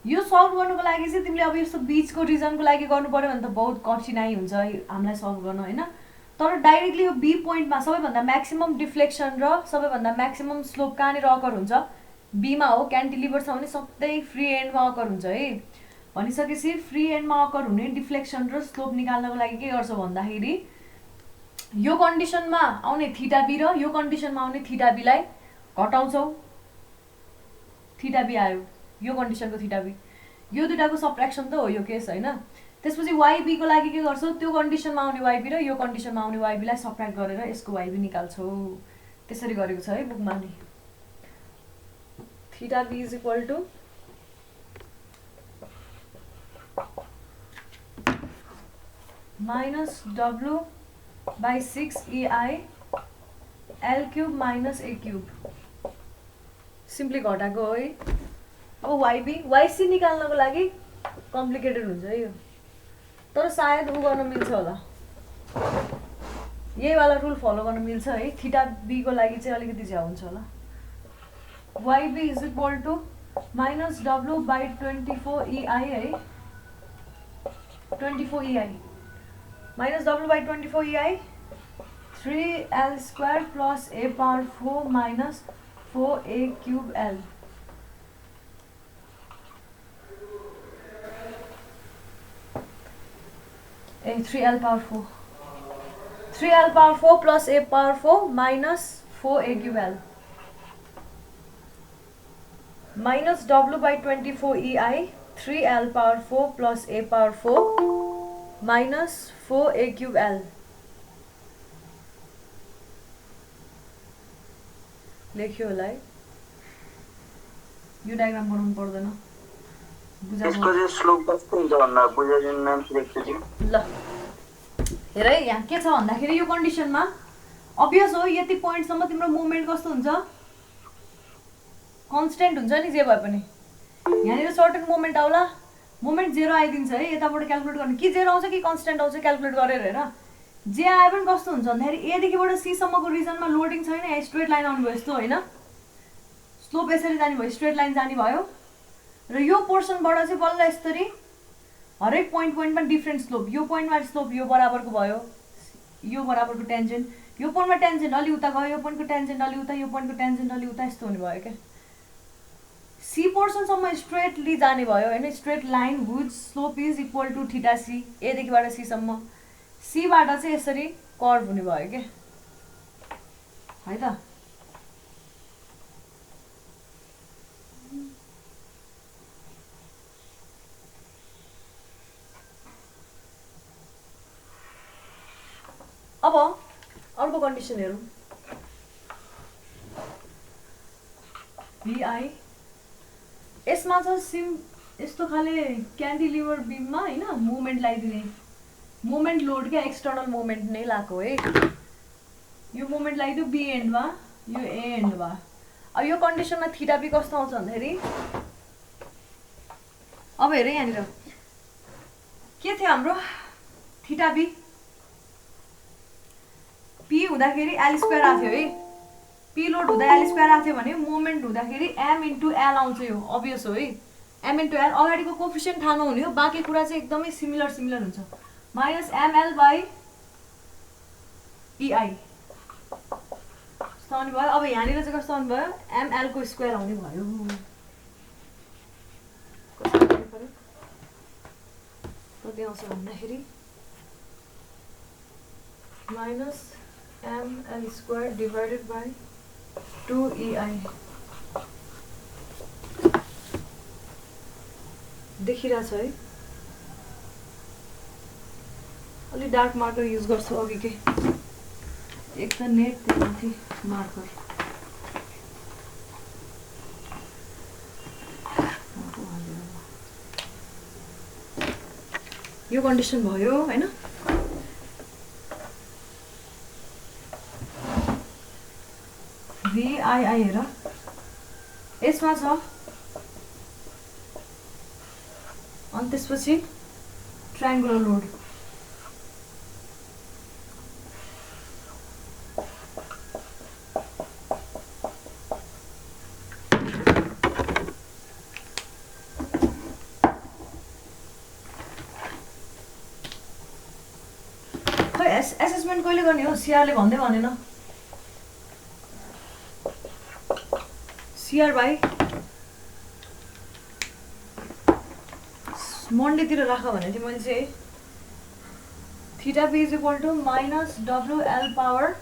यो सल्भ गर्नुको लागि चाहिँ तिमीले अब यस्तो बिचको रिजनको लागि गर्नु पर्यो भने त बहुत कठिनाइ हुन्छ हामीलाई सल्भ गर्न होइन तर डाइरेक्टली यो बी पोइन्टमा सबैभन्दा म्याक्सिमम डिफ्लेक्सन र सबैभन्दा म्याक्सिमम स्लोप कहाँनिर अकर हुन्छ बीमा हो क्यान्टिलिभर छ भने सधैँ फ्री एन्डमा अकर हुन्छ है भनिसकेपछि फ्री एन्डमा अकर हुने डिफ्लेक्सन र स्लोप निकाल्नको लागि के गर्छौ भन्दाखेरि यो कन्डिसनमा आउने थीटा बी र यो कन्डिसनमा आउने थीटा बीलाई घटाउँछौ थीटा बी आयो यो कन्डिसनको थीटा बी यो दुटाको सब्ट्र्याक्सन त हो यो केस होइन त्यसपछि YB को लागि के गर्छौ त्यो कन्डिसनमा आउने YB र यो कन्डिसनमा आउने YB लाई सब्ट्र्याक्ट गरेर यसको YB निकाल्छौ त्यसरी गरेको छ है बुकमा नि theta B is equal to minus W by 6EI L cube minus A cube simply घटाएको है अब YC निकाल्नको लागि कम्प्लिकेटेड हुन्छ है यो तर सायद उ गर्न मिल्छ होला यही वाला रुल फलो गर्न मिल्छ है थीटा बी को लागि चाहिँ अलिकति ज्या हुन्छ होला YB is equal to minus W by 24EI है 24EI minus W by 24EI 3L square plus A power 4 minus 4A cube L A 3L power 4 3L power 4 plus A power 4 minus 4A cube L minus W by 24EI 3L power 4 plus A power 4 minus 4A cube L लेख्यो होला है यो diagram बनाउनु पर्दैन यसको चाहिँ slope कस्तो हुन्छ भन्दा बुझाइदिनु नाम एकचोटि ल हेर है यहाँ के छ भन्दाखेरि यो कन्डिसनमा अभियस हो यति पोइन्टसम्म तिम्रो मुभमेन्ट कस्तो हुन्छ कन्स्टेन्ट हुन्छ नि जे भए पनि यहाँनिर सर्टेन मोमेन्ट आउला मोमेन्ट 0 आइदिन्छ है यताबाट क्याल्कुलेट गर्ने कि 0 आउँछ कि कन्स्टेन्ट आउँछ क्याल्कुलेट गरेर हेर जे आए पनि कस्तो हुन्छ भन्दाखेरि एदेखिबाट सी सम्मको रिजनमा लोडिङ छैन यहाँ स्ट्रेट लाइन आउनु भयो यस्तो होइन स्लोप यसरी जाने भयो स्ट्रेट लाइन जाने भयो र यो पोर्सनबाट चाहिँ बल्ल यसरी हरेक पोइन्टमा डिफ्रेन्ट स्लोप यो पोइन्टमा स्लोप यो बराबरको भयो यो बराबरको टेन्जेन्ट यो पोइन्टमा टेन्जेन्ट अलि उता गयो यो पोइन्टको टेन्जेन्ट अलि उता यो पोइन्टको टेन्जेन्ट अलि उता यस्तो हुने भयो क्या सी पोर्सनसम्म स्ट्रेटली जाने भयो होइन straight line whose slope is equal to theta C एदेखिबाट सीसम्म सीबाट चाहिँ यसरी कर्भ हुने भयो क्या है त अब अर्को कन्डिसन हेरौँ VI यसमा छ सिम यस्तो खाले क्यान्टिलिभर बिममा होइन मुभमेन्ट लगाइदिने मोमेन्ट लोड क्या एक्सटर्नल मोमेन्ट नै लगाएको है यो मोमेन्ट लगाइदियो बी एन्डमा यो ए एन्डमा अब यो कन्डिसनमा थीटा बी कस्तो आउँछ भन्दाखेरि अब हेर यहाँनिर के थियो हाम्रो थीटा बी पी हुँदाखेरि एल स्क्वायर आएको थियो है पी लोड हुँदा एल स्क्वायर आएको थियो भने मोमेन्ट हुँदाखेरि एम इन्टु एल आउँछ यो अभियस हो है एम इन्टु एल अगाडिको कोफिसियन्ट थाहा नहुने हो बाँकी कुरा चाहिँ एकदमै सिमिलर हुन्छ माइनस एमएल बाई इआई कस्तो आउने भयो अब यहाँनिर चाहिँ कस्तो आउने भयो एमएलको स्क्वायर आउने भयो कति आउँछ भन्दाखेरि minus ML square divided by 2EI देखिरहेछ है अलि डार्क मार्कर युज गर्छु अघि के एक त नेट त्यही मार्कर यो कन्डिसन भयो हैन VII हेर यसमा छ अनि त्यसपछि ट्रायंगुलर लोड एसेसमेन्ट कहिले गर्ने हो सीआरले भन्दै भनेन सीआर भाइ मन्डेतिर राख भने थिएँ मैले चाहिँ theta B is equal to minus WL power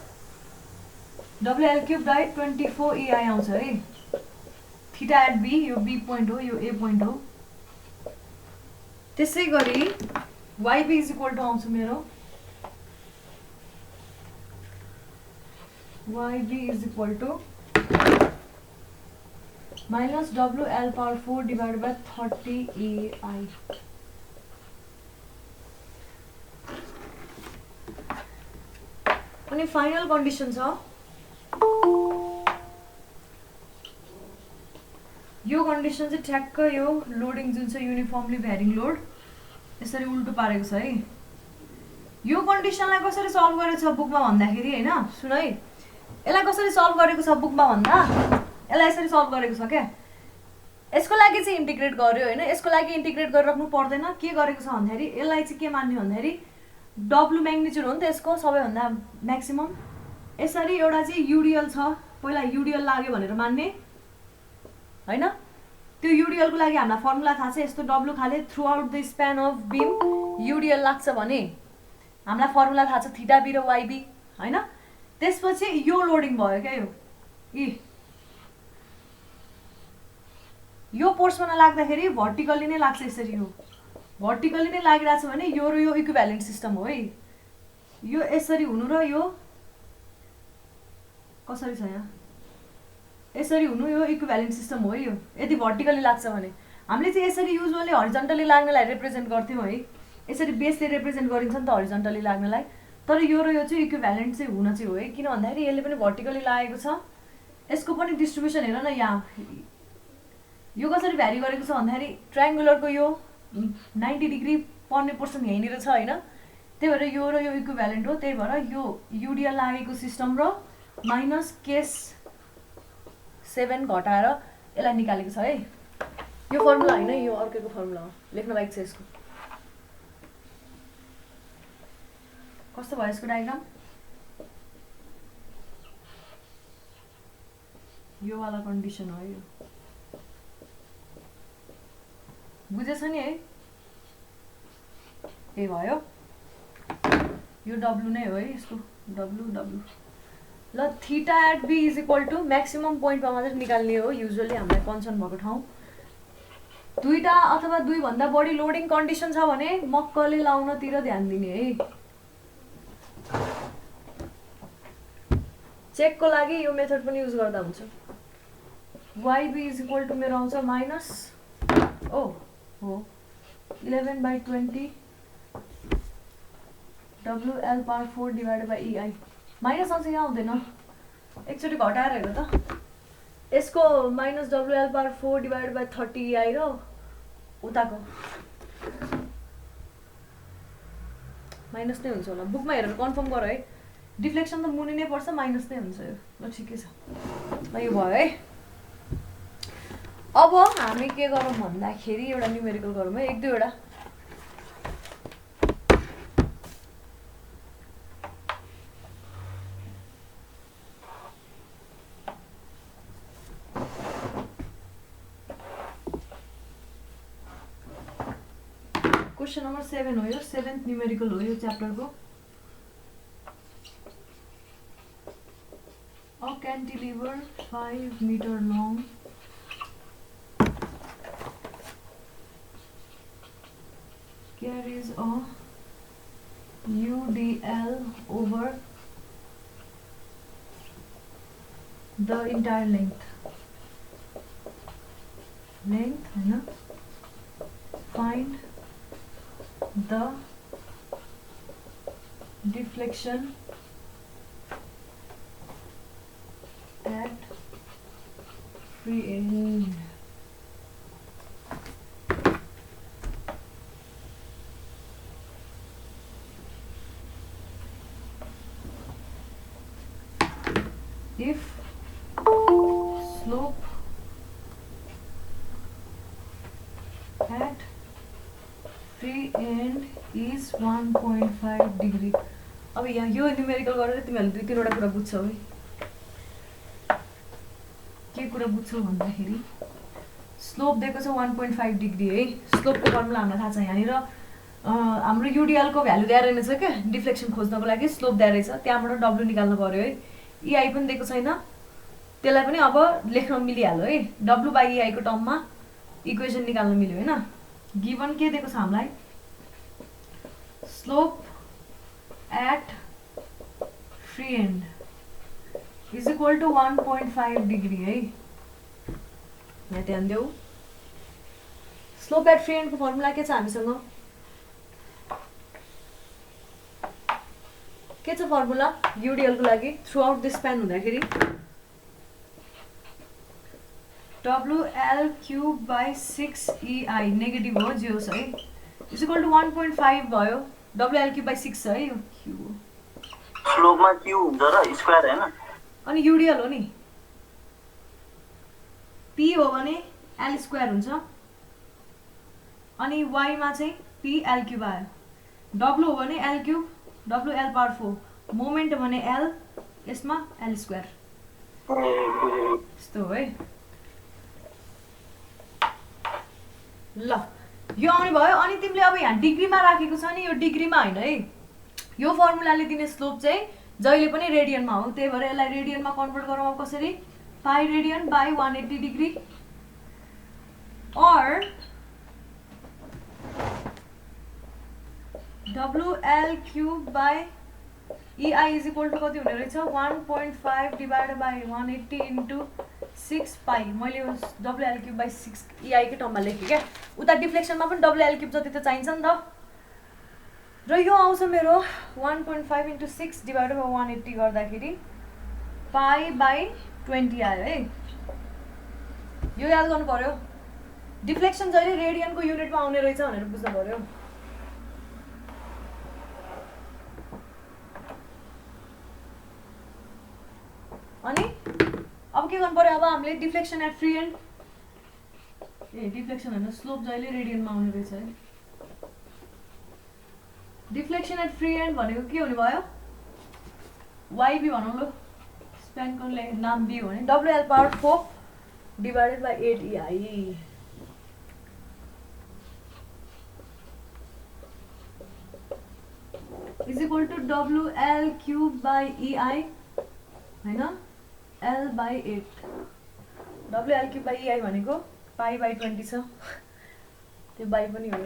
WL cube by 24 EI आउँछ है थीटा एट बी यो बी पोइन्ट हो यो ए पोइन्ट हो त्यसै गरी YB इज इक्वल टु आउँछ मेरो YB is equal to minus WL power 4 divided by 30 EI. अनि फाइनल कन्डिसन छ यो कन्डिसन चाहिँ ठ्याक्क यो लोडिङ जुन छ युनिफर्मली भ्यारिङ लोड यसरी उल्टो पारेको छ है यो कन्डिसनलाई कसरी सल्भ गरेको छ बुकमा भन्दाखेरि हैन सुन है यसलाई कसरी सल्भ गरेको छ बुकमा भन्दा यसलाई यसरी सल्भ गरेको छ क्या यसको लागि चाहिँ इन्टिग्रेट गर्यो हैन यसको लागि इन्टिग्रेट गरेर राख्नु पर्दैन के गरेको छ भन्दाखेरि यसलाई चाहिँ के मान्ने भन्दाखेरि W म्याग्निट्युड हो नि त यसको सबैभन्दा म्याक्सिमम यसरी एउटा चाहिँ युडिएल छ पहिला युडिएल लाग्यो भनेर मान्ने हैन त्यो युडिएल को लागि हामीलाई फर्मुला थाहा छ यस्तो W खाले through out the span of beam युडिएल लाग्छ भने हामीलाई फर्मुला थाहा छ थीटा बी र YB हैन त्यसपछि यो लोडिङ भयो क्या यो पोर्समा लाग्दाखेरि भर्टिकली नै लाग्छ यसरी यो भर्टिकली नै लागिरहेछ भने यो र यो इक्विभ्यालेन्ट सिस्टम हो है यो यसरी हुनु र यो कसरी छ यहाँ यसरी हुनु यो इक्विभ्यालेन्ट सिस्टम हो यो यदि भर्टिकली लाग्छ भने हामीले चाहिँ यसरी युजुअली हरिजन्टली लाग्नलाई रिप्रेजेन्ट गर्थ्यौं है यसरी बेसले रिप्रेजेन्ट गरिन्छ नि त हरिजन्टली लाग्नलाई तर यो र यो चाहिँ इक्विभ्यालेन्ट चाहिँ हुन चाहिँ हो है किन भन्दाखेरि यसले पनि भर्टिकली लागेको छ यसको पनि डिस्ट्रिब्युसन हेर न यहाँ यो कसरी भ्यारी गरेको छ भन्दाखेरि ट्रायङ्गुलरको यो 90 डिग्री पर्ने पोर्सन यहीँनिर छ होइन, त्यही भएर यो र यो इक्विभ्यालेन्ट हो। त्यही भएर यो युडिएल लागेको सिस्टम र माइनस केस 7 घटाएर यसलाई निकालेको छ है। यो फर्मुला होइन, यो अर्कैको फर्मुला हो, लेख्न बाहेक छ यसको। कस्तो भयो यसको डायग्राम? यो वाला कन्डिसन हो यो, बुझेछ नि है? ए भयो, यो डब्लु नै हो है यसको, डब्लु डब्लु। ल theta at B is equal to maximum पोइन्टमा मात्रै निकाल्ने हो युजुअली हामीलाई कन्सर्न भएको ठाउँ। दुईटा अथवा दुईभन्दा बढी लोडिङ कन्डिसन छ भने मक्कले लाउनतिर ध्यान दिने है। चेकको लागि यो मेथड पनि युज गर्दा हुन्छ। YB इज इक्वल टू मेरो आउँछ माइनस हो 11/20 WL power 4 divided by EI। Minus आउँछ, यहाँ आउँदैन, एकचोटि घटाएर हेर त। यसको minus WL power 4 divided by 30 EI र उताको माइनस नै हुन्छ होला। बुकमा हेरेर कन्फर्म गर है, डिफ्लेक्सन त मुनि नै पर्छ, माइनस नै हुन्छ यो। ल ठिकै छ, ल यो भयो है। अब हामी के गरौँ भन्दाखेरि एउटा न्युमेरिकल गरौँ है, एक दुईवटा। क्वेसन नम्बर 7 हो यो, 7th न्युमेरिकल हो यो च्याप्टरको। A cantilever 5 meter long carries a UDL over the entire length, होइन? Find the deflection at free end. If slope at free end is 1.5 degree। अब यहाँ यो न्युमेरिकल गरेर तिमीहरूले दुई तीनवटा कुरा बुझ्छौ है। के कुरा बुझ्छौ भन्दाखेरि स्लोप दिएको छ 1.5 डिग्री है। स्लोपको फर्मुला हामीलाई थाहा छ, यहाँनिर हाम्रो युडिएलको भ्यालु दिएर रहेछ क्या, डिफ्लेक्सन खोज्नको लागि स्लोप दिएर रहेछ, त्यहाँबाट डब्लु निकाल्नु पर्यो है। EI पनि दिएको छैन, त्यसलाई पनि अब लेख्न मिलिहाल्यो है। डब्लु बाई EI को टर्ममा इक्वेसन निकाल्न मिल्यो होइन। गिभन के दिएको छ हामीलाई, slope at free end is equal to 1.5 degree है। यहाँ ध्यान देऊ, स्लोप एट फ्री एन्डको फर्मुला के छ हामीसँग? के छ फर्मुला युडिएलको लागि थ्रु आउट दिस स्प्यान हुँदाखेरि? WL3/6 EI नेगेटिभ हो, जे होस् है, इज इक्वल टू 1.5 भयो। WL3/6 है यो क्यू हो। स्लोपमा क्यू हुन्छ र स्क्वायर हैन, अनि युडिएल हो नि, P हो भने L स्क्वायर हुन्छ, अनि Y मा चाहिँ PL क्यूब आयो। W हो भने L cube, WL power 4, moment भने L, यसमा L स्क्वायर। यस्तो हो है। ल यो आउने भयो। अनि तिमीले अब यहाँ डिग्रीमा राखेको छ नि, यो डिग्रीमा होइन है। यो फर्मुलाले दिने स्लोप चाहिँ जहिले पनि रेडियनमा हो, त्यही भएर यसलाई रेडियनमा कन्भर्ट गरौँ। अब कसरी? पाई रेडियन बाई 180 डिग्री और WL cube by EI is equal to कति हुने रहेछ? 1.5 डिभाइडेड बाई 180 इन्टु 6 पाई। मैले WL क्यूब बाई 6 EI के टर्ममा लेखेँ क्या। उता डिफ्लेक्सनमा पनि WL क्यूब जति त चाहिन्छ नि त। र यो आउँछ मेरो 1.5 इन्टु 6 डिभाइडेड बाई 180 गर्दाखेरि पाई बाई 20 आयो है। यो याद गर्नु पर्यो, डिफ्लेक्सन जहिले रेडियनको युनिटमा आउने रहेछ भनेर बुझ्नु पर्यो। अनि अब के गर्नु पर्यो, अब हामीले deflection at free end deflection हैन स्लोप जहिले रेडियनमा आउने रहेछ है। डिफ्लेक्सन एट फ्री एन्ड भनेको के हुने भयो, YB भनौँ ल, स्प्यानको नाम B हो भने WL/4 divided by 8EI is equal to WL3/EI हैन, L/8। WL3/EI भनेको π/20 छ, त्यो बाई पनि हो,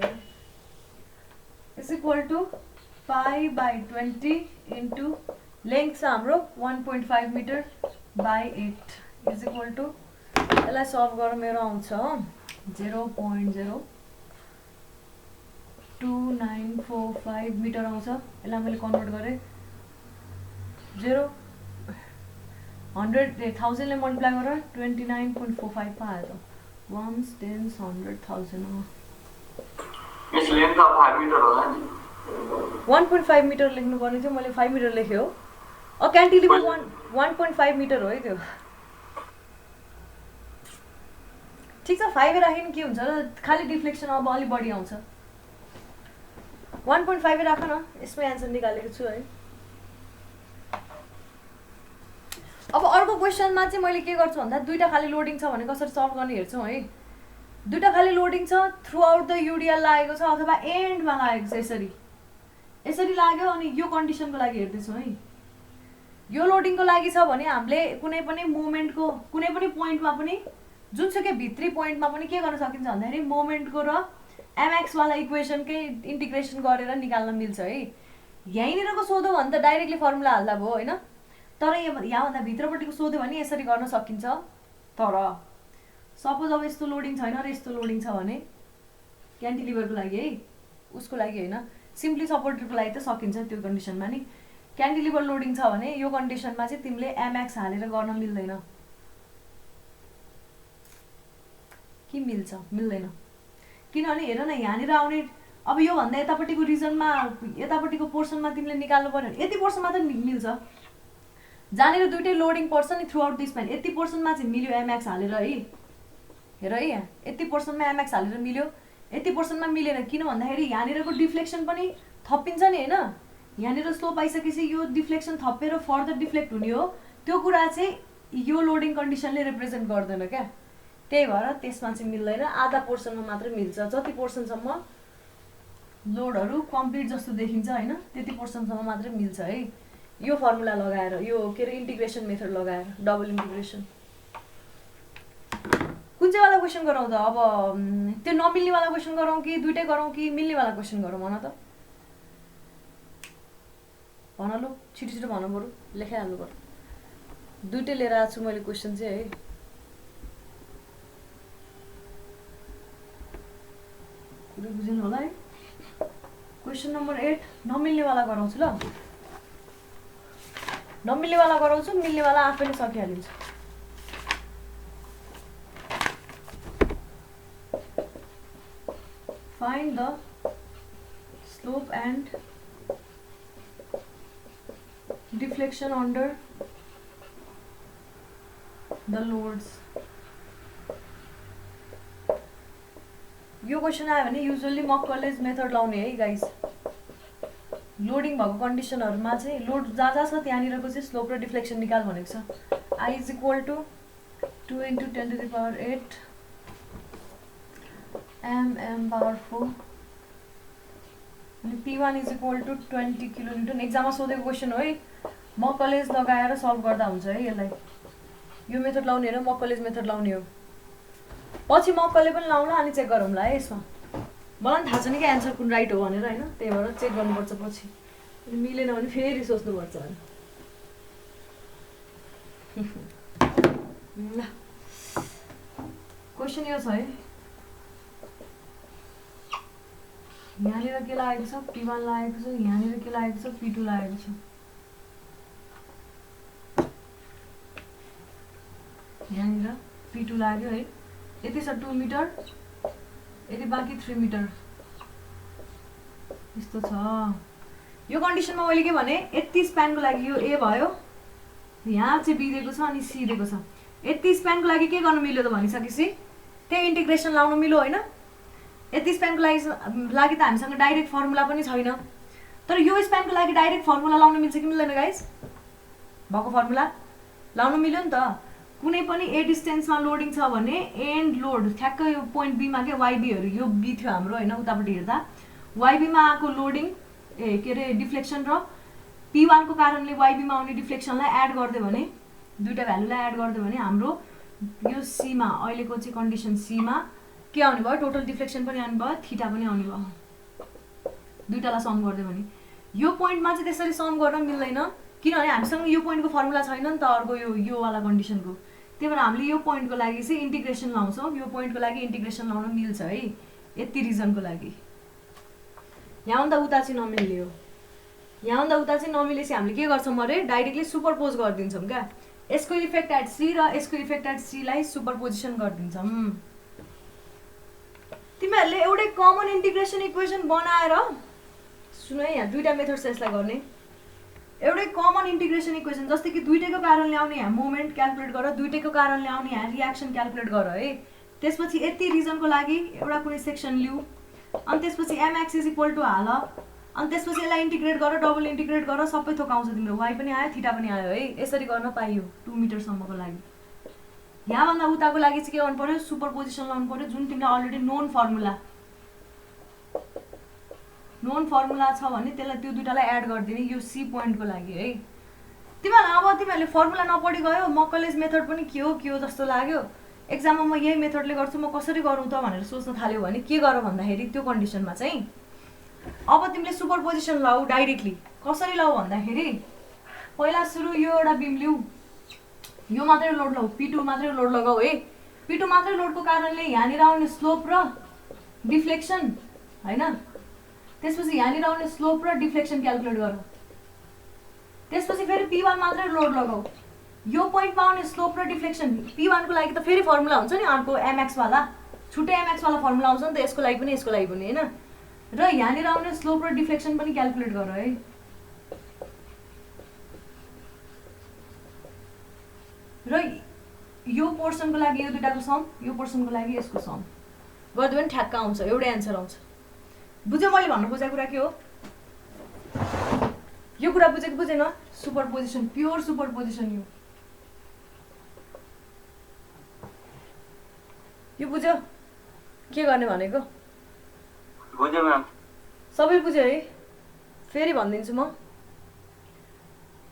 is equal to π/20 into length छ हाम्रो 1.5 metre by 8 is equal to, यसलाई सल्भ गरेर मेरो आउँछ 0.02945 मिटर आउँछ। यसलाई मैले कन्भर्ट गरेँ 1000 ले मल्टिप्लाई गरेर 29.45 पाएछ, 1s 10s 100,000 miss length of 5 metre होला नि, 1.5 मिटर लेख्नु पर्ने थियो, मैले 5 मिटर लेख्यो। क्यान्टिलिभर 1.5 मिटर हो है त्यो, ठिक छ 5 राख्यो नि के हुन्छ र, खाली डिफ्लेक्सन अब अलि बढी आउँछ। 1.5 राख न, यसमै एन्सर निकालेको छु है। अब अर्को क्वेसनमा चाहिँ मैले के गर्छु भन्दा दुईटा खाली लोडिङ छ भने कसरी सल्भ गर्ने हेर्छौँ है। दुईटा खाली लोडिङ छ, थ्रु आउट द युडिएल लागेको छ अथवा एन्डमा लागेको छ, यसरी लाग्यो। अनि यो कन्डिसनको लागि हेर्दैछौँ है। यो लोडिङको लागि छ भने हामीले कुनै पनि मोमेन्टको कुनै पनि पोइन्टमा पनि जुनसुकै भित्री पोइन्टमा पनि के गर्न सकिन्छ भन्दाखेरि मोमेन्टको र एमएक्स वाला इक्वेसनकै इन्टिग्रेसन गरेर निकाल्न मिल्छ है। यहीँनिरको सोध्यो भने त डाइरेक्टली फर्मुला हाल्दा भयो होइन, तर यहाँभन्दा भित्रपट्टिको सोध्यो भने यसरी गर्न सकिन्छ। तर सपोज अब यस्तो लोडिङ छैन र यस्तो लोडिङ छ भने क्यान्टिलिभरको लागि है, उसको लागि होइन, सिम्पली सपोर्टरको लागि त सकिन्छ त्यो कन्डिसनमा नि। क्यान्टिलिभर लोडिङ छ भने यो कन्डिसनमा चाहिँ तिमीले एमएक्स हालेर गर्न मिल्दैन कि मिल्छ, मिल्दैन। किनभने हेर न यहाँनिर आउने, अब योभन्दा यतापट्टिको रिजनमा यतापट्टिको पोर्सनमा तिमीले निकाल्नु पर्यो भने यति पोर्सनमा त मिल्छ, जहाँनिर दुइटै लोडिङ पर्छ नि थ्रु आउट द स्प्यान, यति पोर्सनमा चाहिँ मिल्यो एमएक्स हालेर है। हेर है, यहाँ यति पोर्सनमा एमएक्स हालेर मिल्यो, यति पोर्सनमा मिलेन। किन भन्दाखेरि यहाँनिरको डिफ्लेक्सन पनि थपिन्छ नि होइन, यहाँनिर स्लोप आइसकेपछि यो डिफ्लेक्सन थपेर फर्दर डिफ्लेक्ट हुने हो, त्यो कुरा चाहिँ यो लोडिङ कन्डिसनले रिप्रेजेन्ट गर्दैन क्या। त्यही भएर त्यसमा चाहिँ मिल्दैन, आधा पोर्सनमा मात्र मिल्छ। जति पोर्सनसम्म लोडहरू कम्प्लिट जस्तो देखिन्छ होइन, त्यति पोर्सनसम्म मात्र मिल्छ है। यो फर्मुला लगाएर, यो के अरे इन्टिग्रेसन मेथड लगाएर, डबल इन्टिग्रेसन। कुन चाहिँ वाला क्वेसन गरौँ त, अब त्यो नमिल्ने वाला क्वेसन गरौँ कि दुइटै गरौँ कि मिल्ने वाला क्वेसन गरौँ भन त, भन लु, छिटो छिटो भन्नु पऱ्यो, लेखाइहाल्नु पऱ्यो। दुइटै लिएर आएको छु मैले क्वेसन चाहिँ है। कुरो बुझ्नु होला है। क्वेसन नम्बर 8 नमिल्नेवाला गराउँछु ल, नमिल्नेवाला गराउँछु, मिल्नेवाला आफैले सकिहालिन्छ। Find the slope and deflection under the loads. यो क्वेसन आयो भने युजुअली मक्कलेज मेथड लाउने है गाइस। लोडिङ भएको कन्डिसनहरुमा चाहिँ लोड जहाँ जहाँ छ त्यहाँनिरको चाहिँ स्लोप र डिफ्लेक्सन निकाल भनेको छ। I is equal to 2 into 10 to the power 8 mm power 4 अनि P1 is equal to 20 किलोन्युटन। एक्जाममा सोधेको क्वेसन हो है, मक्कलेज लगाएर सल्भ गर्दा हुन्छ है। यसलाई यो मेथड लाउने र मक्कलेज मेथड लाउने हो। पछि मक्कले पनि लाउँला अनि चेक गरौँला है। यसमा मलाई थाहा छैन कि एन्सर कुन राइट हो भनेर हैन, त्यही भएर चेक गर्नुपर्छ पछि। मिलेन भने फेरि सोच्नुपर्छ। ल क्वेसन यो छ है, यहाँनिर के लागेको छ, P1 लागेको छ, यहाँनिर के लागेको छ, P2 लागेको छ। यहाँनिर P2 लाग्यो है, यति छ 2 मिटर यदि बाँकी 3 मिटर यस्तो छ। यो कन्डिसनमा मैले के भने यति स्प्यानको लागि यो ए भयो, यहाँ चाहिँ बी दिएको छ अनि सी दिएको छ। यति स्प्यानको लागि के गर्नु मिल्यो त भनिसकेपछि त्यही इन्टिग्रेसन लाउनु मिल्यो होइन। यति स्प्यानको लागि त हामीसँग डाइरेक्ट फर्मुला पनि छैन, तर यो स्प्यानको लागि डाइरेक्ट फर्मुला लाउनु मिल्छ कि मिल्दैन गाइस? भएको फर्मुला लाउनु मिल्यो नि त। कुनै पनि ए डिस्टेन्समा लोडिङ छ भने एन्ड लोड ठ्याक्क यो पोइन्ट बीमा के वाइबीहरू, यो बी थियो हाम्रो होइन, उतापट्टि हेर्दा वाइबीमा आएको लोडिङ के अरे डिफ्लेक्सन र P1 को कारणले वाइबीमा आउने डिफ्लेक्सनलाई एड गरिदियो भने, दुईटा भ्यालुलाई एड गरिदियो भने हाम्रो यो सीमा अहिलेको चाहिँ कन्डिसन सीमा के आउने भयो? टोटल डिफ्लेक्सन पनि आउने भयो, थीटा पनि आउने भयो। दुईटालाई सम गरिदियो भने यो पोइन्टमा चाहिँ त्यसरी सम गर्न मिल्दैन, किनभने हामीसँग यो पोइन्टको फर्मुला छैन नि त अर्को यो वाला कन्डिसनको। त्यही भएर हामीले यो पोइन्टको लागि चाहिँ इन्टिग्रेसन लाउँछौँ। यो पोइन्टको लागि इन्टिग्रेसन लाउन मिल्छ है, यति रिजनको लागि। यहाँभन्दा उता चाहिँ नमिल्ने हो, यहाँभन्दा उता चाहिँ नमिलेपछि हामीले के गर्छौँ अरे डाइरेक्टली सुपरपोज गरिदिन्छौँ क्या। यसको इफेक्ट एट सी र यसको इफेक्ट एट सीलाई सुपरपोजिसन गरिदिन्छौँ। तिमीहरूले एउटै कमन इन्टिग्रेसन इक्वेसन बनाएर सुन है, यहाँ दुईटा मेथड छ यसलाई गर्ने। एउटै कमन इन्टिग्रेसन इक्वेसन जस्तै कि दुईटैको कारणले आउने यहाँ मोमेन्ट क्याल्कुलेट गर, दुईटैको कारणले आउने यहाँ रियाक्सन क्याल्कुलेट गर है। त्यसपछि यति रिजनको लागि एउटा कुनै सेक्सन लिऊ, अनि त्यसपछि एमएक्स इज इक्वल टु हाल, अनि त्यसपछि यसलाई इन्टिग्रेट गर, डबल इन्टिग्रेट गर, सबै थोक आउँछ तिम्रो। वाइ पनि आयो, थीटा पनि आयो है। यसरी गर्न पाइयो 2 मिटरसम्मको लागि। यहाँभन्दा उताको लागि चाहिँ के गर्नु पर्यो? सुपरपोजिसन लाउनु पर्यो, जुन तिमीलाई अलरेडी नोन फर्मुला छ भने त्यसलाई त्यो दुईटालाई एड गरिदिने यो सी पोइन्टको लागि है। तिमीहरूले फर्मुला नपढी गयो, मक्कलेज मेथड पनि के हो जस्तो लाग्यो, एक्जाममा म यही मेथडले गर्छु, म कसरी गरौँ त भनेर सोच्न थाल्यो भने के गर भन्दाखेरि त्यो कन्डिसनमा चाहिँ अब तिमीले सुपरपोजिसन लाऊ डाइरेक्टली। कसरी लाऊ भन्दाखेरि पहिला सुरु यो एउटा बिम लिऊ, यो मात्रै लोड लगाऊ, P2 मात्रै लोड लगाऊ है। P2 मात्रै लोडको कारणले यहाँनिर आउने स्लोप र डिफ्लेक्सन होइन, त्यसपछि यहाँनिर आउने स्लोप र डिफ्लेक्सन क्याल्कुलेट गर। त्यसपछि फेरि P1 मात्रै लोड लगाऊ, यो पोइन्टमा आउने स्लोप र डिफ्लेक्सन P1 को लागि त फेरि फर्मुला हुन्छ नि अर्को एमएक्स वाला, छुट्टै एमएक्स वाला फर्मुला आउँछ नि त, यसको लागि पनि यसको लागि पनि होइन। र यहाँनिर आउने स्लोप र डिफ्लेक्सन पनि क्याल्कुलेट गर है। र यो पोर्सनको लागि यो दुईटाको सम, यो पोर्सनको लागि यसको सम गरिदियो भने ठ्याक्क आउँछ, एउटै एन्सर आउँछ। बुझ्यो मैले भन्नु खोजेको कुरा के हो? यो कुरा बुझेको बुझेन? सुपरपोजिसन, प्योर सुपरपोजिसन यो बुझ्यो के गर्ने भनेको? बुझ्यो म्याम, सबै बुझ्यो है। फेरि भनिदिन्छु म,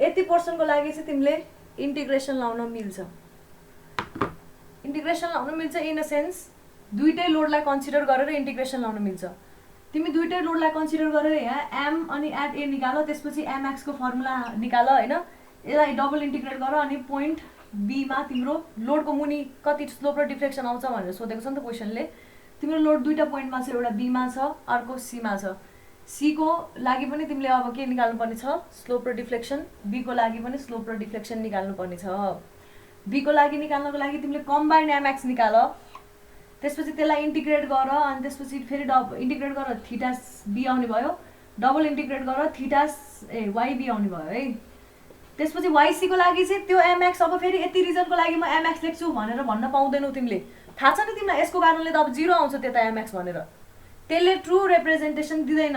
यति पर्सनको लागि चाहिँ तिमीले इन्टिग्रेसन लाउन मिल्छ। इन्टिग्रेसन लाउन मिल्छ इन अ सेन्स दुईटै लोडलाई कन्सिडर गरेर इन्टिग्रेसन लाउन मिल्छ। तिमी दुईटै लोडलाई कन्सिडर गरेर यहाँ एम अनि एट ए निकाल, त्यसपछि एमएक्स को फर्मुला निकाल होइन। यसलाई डबल इन्टिग्रेट गर अनि पोइन्ट बीमा तिम्रो लोडको मुनि कति स्लोप र डिफ्लेक्सन आउँछ भनेर सोधेको छ नि त क्वेसनले। तिम्रो लोड दुईटा पोइन्टमा छ, एउटा बीमा छ अर्को सीमा छ। सी को लागि पनि तिमीले अब के निकाल्नुपर्ने छ? स्लोप र डिफ्लेक्सन। बी को लागि पनि स्लोप र डिफ्लेक्सन निकाल्नुपर्ने छ। बी को लागि निकाल्नको लागि तिमीले कम्बाइन्ड एमएक्स निकाल, त्यसपछि त्यसलाई इन्टिग्रेट गर, अनि त्यसपछि फेरि इन्टिग्रेट गर थीटा बी आउने भयो, डबल इन्टिग्रेट गर थीटा वाइबी आउने भयो है। त्यसपछि वाइसी को लागि चाहिँ त्यो एमएक्स अब फेरि यति रिजनको लागि म एमएक्स लेख्छु भनेर भन्न पाउँदैनौ तिमीले। थाहा छ नि तिमीलाई यसको कारणले त अब 0 आउँछ त्यता एमएक्स भनेर, त्यसले ट्रु रिप्रेजेन्टेसन दिँदैन।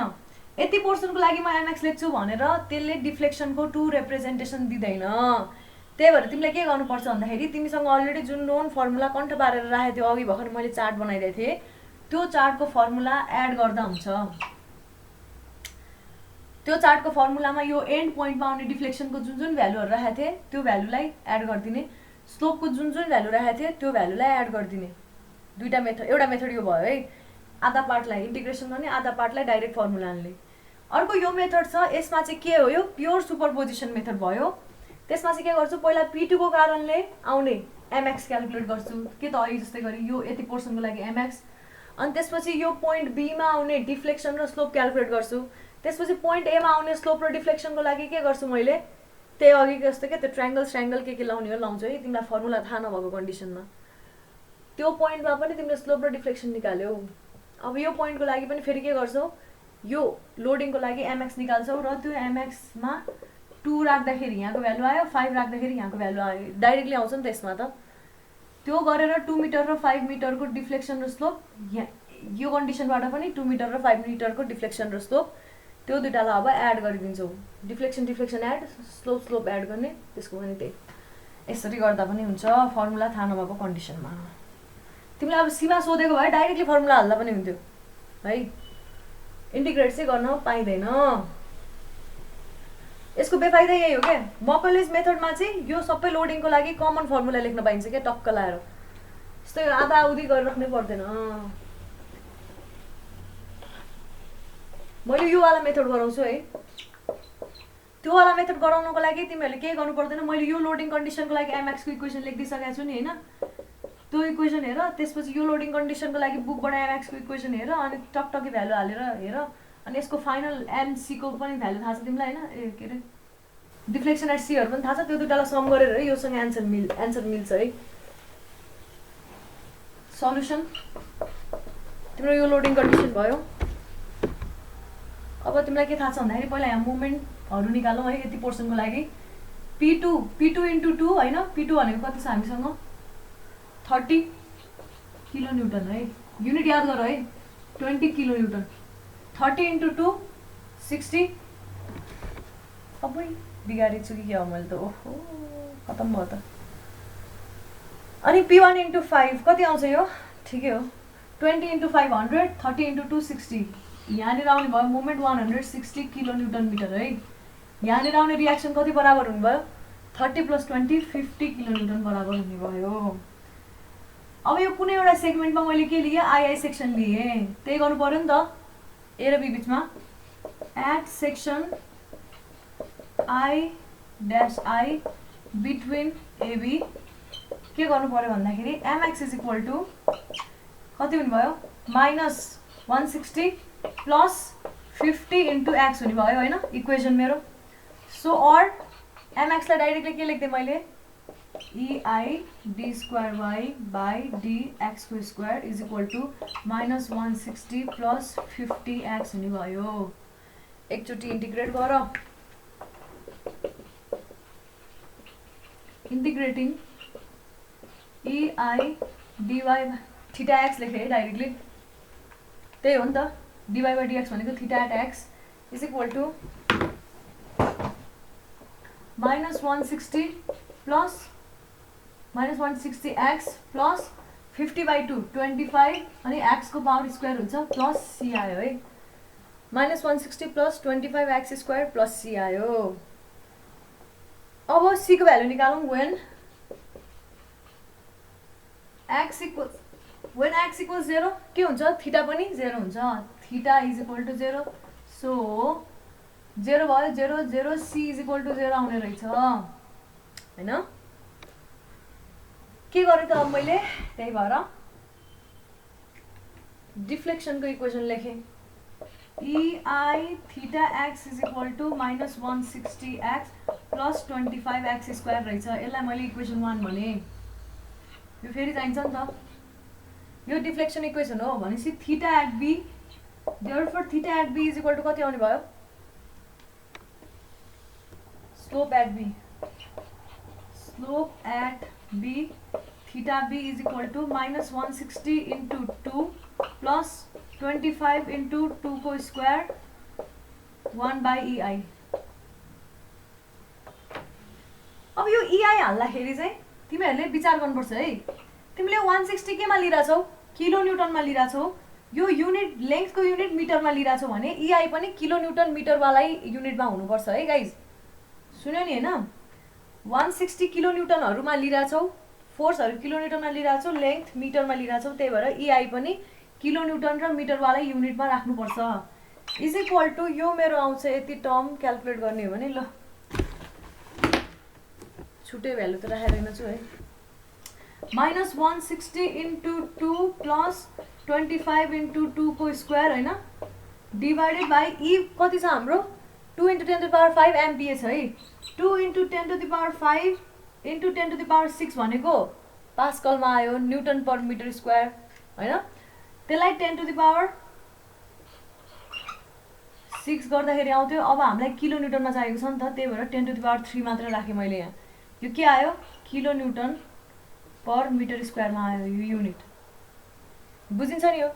यति पोर्सनको लागि म एमएक्स लेख्छु भनेर त्यसले डिफ्लेक्सनको ट्रु रिप्रेजेन्टेसन दिँदैन। त्यही भएर तिमीले के गर्नुपर्छ भन्दाखेरि तिमीसँग अलरेडी जुन नोन फर्मुला कन्ठ पारेर राखेको थियो, अघि भर्खर मैले चार्ट बनाइदिएको थिएँ, त्यो चार्टको फर्मुला एड गर्दा हुन्छ। त्यो चार्टको फर्मुलामा यो एन्ड पोइन्टमा आउने डिफ्लेक्सनको जुन जुन भ्यालुहरू राखेको थिएँ त्यो भ्यालुलाई एड गरिदिने, स्लोपको जुन जुन भ्यालु राखेको थिएँ त्यो भ्यालुलाई एड गरिदिने। दुईटा मेथड, एउटा मेथड यो भयो है, आधा पार्टलाई इन्टिग्रेसन गर्ने, आधा पार्टलाई डाइरेक्ट फर्मुला हाल्ने। अर्को यो मेथड छ, यसमा चाहिँ के हो? यो प्योर सुपरपोजिसन मेथड भयो। त्यसमा चाहिँ के गर्छु? पहिला P2 को कारणले आउने एमएक्स क्याल्कुलेट गर्छु, के त अघि जस्तै गरी यो यति पोर्सनको लागि एमएक्स, अनि त्यसपछि यो पोइन्ट बीमा आउने डिफ्लेक्सन र स्लोप क्याल्कुलेट गर्छु। त्यसपछि पोइन्ट एमा आउने स्लोप र डिफ्लेक्सनको लागि के गर्छु मैले? त्यही अघि जस्तो के त्यो ट्रायंगल के लाउने हो लाउँछु है, तिमीलाई फर्मुला थाहा नभएको कन्डिसनमा। त्यो पोइन्टमा पनि तिमीले स्लोप र डिफ्लेक्सन निकाल्यौ, अब यो पोइन्टको लागि पनि फेरि के गर्छौ, यो लोडिङको लागि mx निकाल्छौ र त्यो mx मा 2 राख्दाखेरि यहाँको भ्यालु आयो, 5 राख्दाखेरि यहाँको भ्यालु आयो, डाइरेक्टली आउँछ नि त यसमा त। त्यो गरेर 2 मिटर र 5 मिटरको डिफ्लेक्सन र स्लोप, यो कन्डिसनबाट पनि 2 मिटर र 5 मिटरको डिफ्लेक्सन र स्लोप, त्यो दुईटालाई अब एड गरिदिन्छौ। डिफ्लेक्सन एड, स्लोप एड गर्ने, त्यसको पनि त्यही यसरी गर्दा पनि हुन्छ फर्मुला थाहा नभएको कन्डिसनमा। तिमीले अब सीमा सोधेको भए डाइरेक्टली फर्मुला हाल्दा पनि हुन्थ्यो है, इन्टिग्रेट चाहिँ गर्न पाइँदैन। यसको बेफाइदा यही हो क्या, मकलेज मेथडमा चाहिँ यो सबै लोडिङको लागि कमन फर्मुला लेख्न पाइन्छ क्या टक्क लाएर, यस्तै आधा आउधी गरिराख्नै पर्दैन। मैले यो वाला मेथड गराउँछु है, त्यो वाला मेथड गराउनको लागि तिमीहरूले केही गर्नु पर्दैन। मैले यो लोडिङ कन्डिसनको लागि mx को इक्वेसन लेखिदिइसकेको छु नि हैन, त्यो इक्वेसन हेर, त्यसपछि यो लोडिङ कन्डिसनको लागि बुकबाट mx को इक्वेसन हेर, अनि टकटकी भ्यालु हालेर हेर, अनि यसको फाइनल mc को पनि भ्यालु थाहा छ तिमीलाई हैन, ए के रे डिफ्लेक्सन एट c हरू पनि थाहा छ, त्यो दुईटालाई सम गरेर योसँग एन्सर मिल्छ है। सल्युसन तिम्रो यो लोडिङ कन्डिसन भयो। अब तिमीलाई के थाहा छ भन्दाखेरि पहिला यहाँ मोमेन्टहरु निकालौँ है यति पोर्सनको लागि। p2 इन्टु 2 हैन, p2 भनेको कति छ हामीसँग 30 किलो न्युटन है, युनिट याद गर है 20 किलो न्युटन, 30 इन्टु 2 60। अबै बिगारेको छु कि क्या हो मैले त, ओहो खतम भयो त। अनि p1 इन्टु 5 कति आउँछ यो, ठिकै हो 20 इन्टु 5 100, 30 इन्टु 2 60। यहाँनिर आउने भयो मोमेन्ट 160 किलो न्युटन मिटर है। यहाँनिर आउने रियाक्सन कति बराबर हुने भयो 30 + 20 50 किलो न्युटन बराबर हुने भयो। अब यो कुनै एउटा सेगमेन्टमा मैले के लिए आई सेक्सन लिए, त्यही गर्नु पर्यो नि त ए र बी बिचमा। At section I between AB के गर्नु पर्यो भन्दाखेरि mx = कति हुने भयो -160 + 50 * x हुने भयो हैन इक्वेसन मेरो। सो अर mx लाई डाइरेक्टली के लेख्दै मैले ei(d²y/dx² = -160 + 50x हुने भयो। एकचोटी इन्टिग्रेट गर, इंटीग्रेटिंग ei dy(θx) लेखे डाइरेक्टली, त्यही हो नि त dy/dx भनेको θ@x = -160 + -160x + 50/2 25 अनि x को पावर स्क्वायर हुन्छ प्लस c आयो है। -160 + 25x² + c आयो। अब c को भ्यालु निकालौं when x = 0 के हुन्छ थीटा पनि 0 हुन्छ, थीटा = 0। सो 0 भयो 0 0 c = 0 आउने रहेछ हैन। के गरे त अब मैले त्यही भएर डिफ्लेक्सनको इक्वेसन लेखे ei(θx) = -160x + 25x² रहेछ। यसलाई मैले इक्वेसन 1 भने, यो फेरि चाहिन्छ नि त, यो डिफ्लेक्सन इक्वेसन हो भनेपछि θ@b, therefore θ@b = कति आउने भयो स्लोप एट b θb = -160 * 2 + 25 * 2 को स्क्वायर 1/ei। अब यो ei हाल्दाखेरि चाहिँ तिमीहरूले विचार गर्नुपर्छ है, तिमीले 160 केमा लिइराछौ किलो न्युटनमा लिइराछौ, यो युनिट लेन्थको युनिट मिटरमा लिइराछौ भने ei पनि किलो न्युटन मिटर वालाई युनिटमा हुनुपर्छ है गाइज, सुन्यो नि हैन। 160 किलो न्युटनहरुमा लिइराछौ, फोर्सहरु किलो न्युटनमा लिइराछौ, लेन्थ मिटरमा लिइराछौ, त्यही भएर ei पनि किलो न्युटन र मिटर वालाई युनिटमा राख्नुपर्छ। = यो मेरो आउँछ यति टर्म क्याल्कुलेट गर्ने हो भने, ल छुटे भ्यालु त राखेदैन छु है, -160 * 2 + 25 * 2 को स्क्वायर हैन डिवाइडेड बाइ e कति छ हाम्रो 2 × 10⁵ एमपिए छ है। 2 × 10⁵ × 10⁶ भनेको पास्कलमा आयो, न्युटन पर मिटर स्क्वायर हैन। त्यसलाई 10 to the power 6 गर्दाखेरि आउँथ्यो। अब हामीलाई किलो न्युटनमा चाहिएको छ नि त, त्यही भएर 10 to the power 3 मात्र राखेँ मैले यहाँ। यो के आयो? किलो न्युटन पर मिटर स्क्वायरमा आयो यो युनिट। बुझिन्छ नि? यो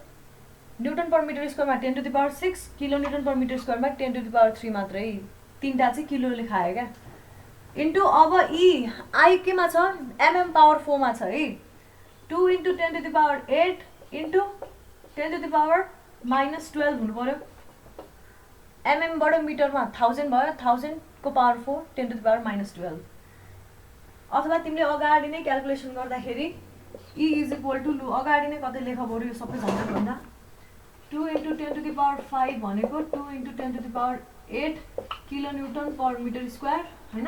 न्युटन पर मिटर स्क्वायरमा 10 to the power 6, kilo newton per metre स्क्वायरमा 10 to the power 3 मात्रै। तीनटा चाहिँ किलोले खायो क्या। इन्टु अब ई आई केमा छ? एमएम पावर 4 मा छ है। 2 into 10 to the power 8 into 10 to the power -12 हुनु पर्यो। एमएम बाट मिटरमा 1000 भयो, 1000 को पावर 4 10 to the power -12। अथवा तिमीले अगाडि नै क्याल्कुलेसन गर्दाखेरि ई इज इक्वल टु, लु अगाडि नै कतै लेख बरु यो सबै झन्झट भन्दा। 2 into 10 to the power 5 भनेको 2 into 10 to the power 8 kilo newton per metre square हैन।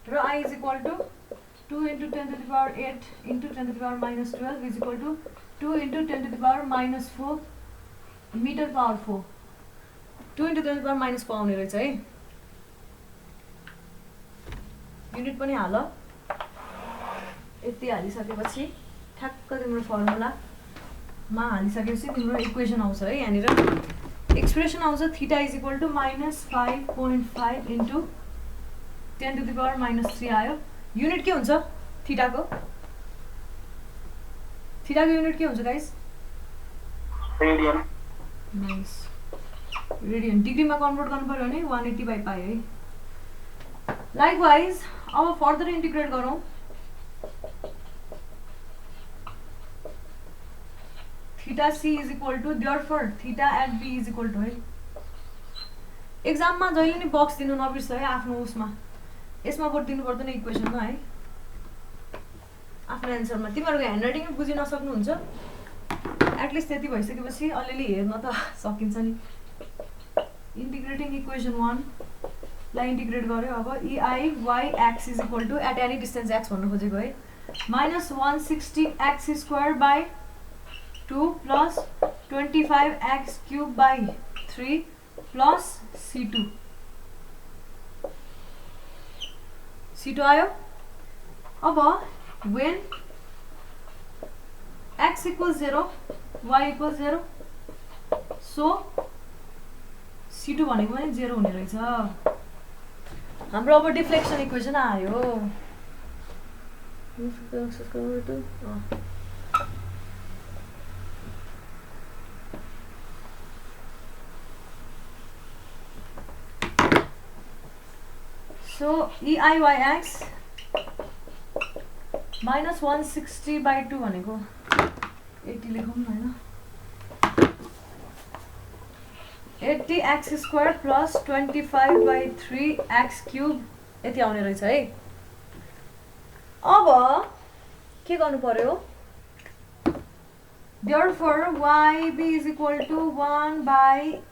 र I is equal to 2 into 10 to the power 8 into 10 to the power -12 is equal to 2 into 10 to the power -4 metre power 4। 2 into 10 to the power -4 आउने रहेछ है। Unit पनि हाल। यति हालिसकेपछि ठ्याक्क तिम्रो फर्मुलामा हालिसकेपछि तिम्रो इक्वेसन आउँछ है। यहाँनिर एक्सप्रेसन आउँछ theta is equal to -5.5 into 10 to the power -3 आयो। युनिट के हुन्छ थीटाको? थीटाको युनिट के हुन्छ गाइस? रेडियन। Nice, radian. डिग्रीमा कन्भर्ट गर्नु पर्यो भने 180/π है। लाइकवाइज अब फर्दर इन्टिग्रेट गरौँ। Theta C is equal to therefore theta at B is equal to है। एक्जाममा जहिले नि बक्स दिनु नबिर्स है आफ्नो उसमा, यसमा बरु दिनु पर्दैन इक्वेसनमा है, आफ्नो एन्सरमा। तिमीहरूको ह्यान्डराइटिङ बुझि नसक्नुहुन्छ, एटलिस्ट त्यति भइसकेपछि अलिअलि हेर्न त सकिन्छ नि। इन्टिग्रेटिङ इक्वेसन 1 लाई इन्टिग्रेट गर्यो। अब EI Y X is equal to at any distance X भन्नु खोजेको है, -160x²/2 plus 25x³/3 plus C2 आयो। अब when x equals 0 y equals 0 so C2 भनेको पनि 0 हुने रहेछ। हाम्रो अब डिफ्लेक्सन इक्वेसन आयो। So EIYX -160/2 भनेको 80 लेखौँ न हैन, 80x² प्लस 25/3x³ यति आउने रहेछ है। अब के गर्नु पर्यो? Therefore YB is equal to 1/2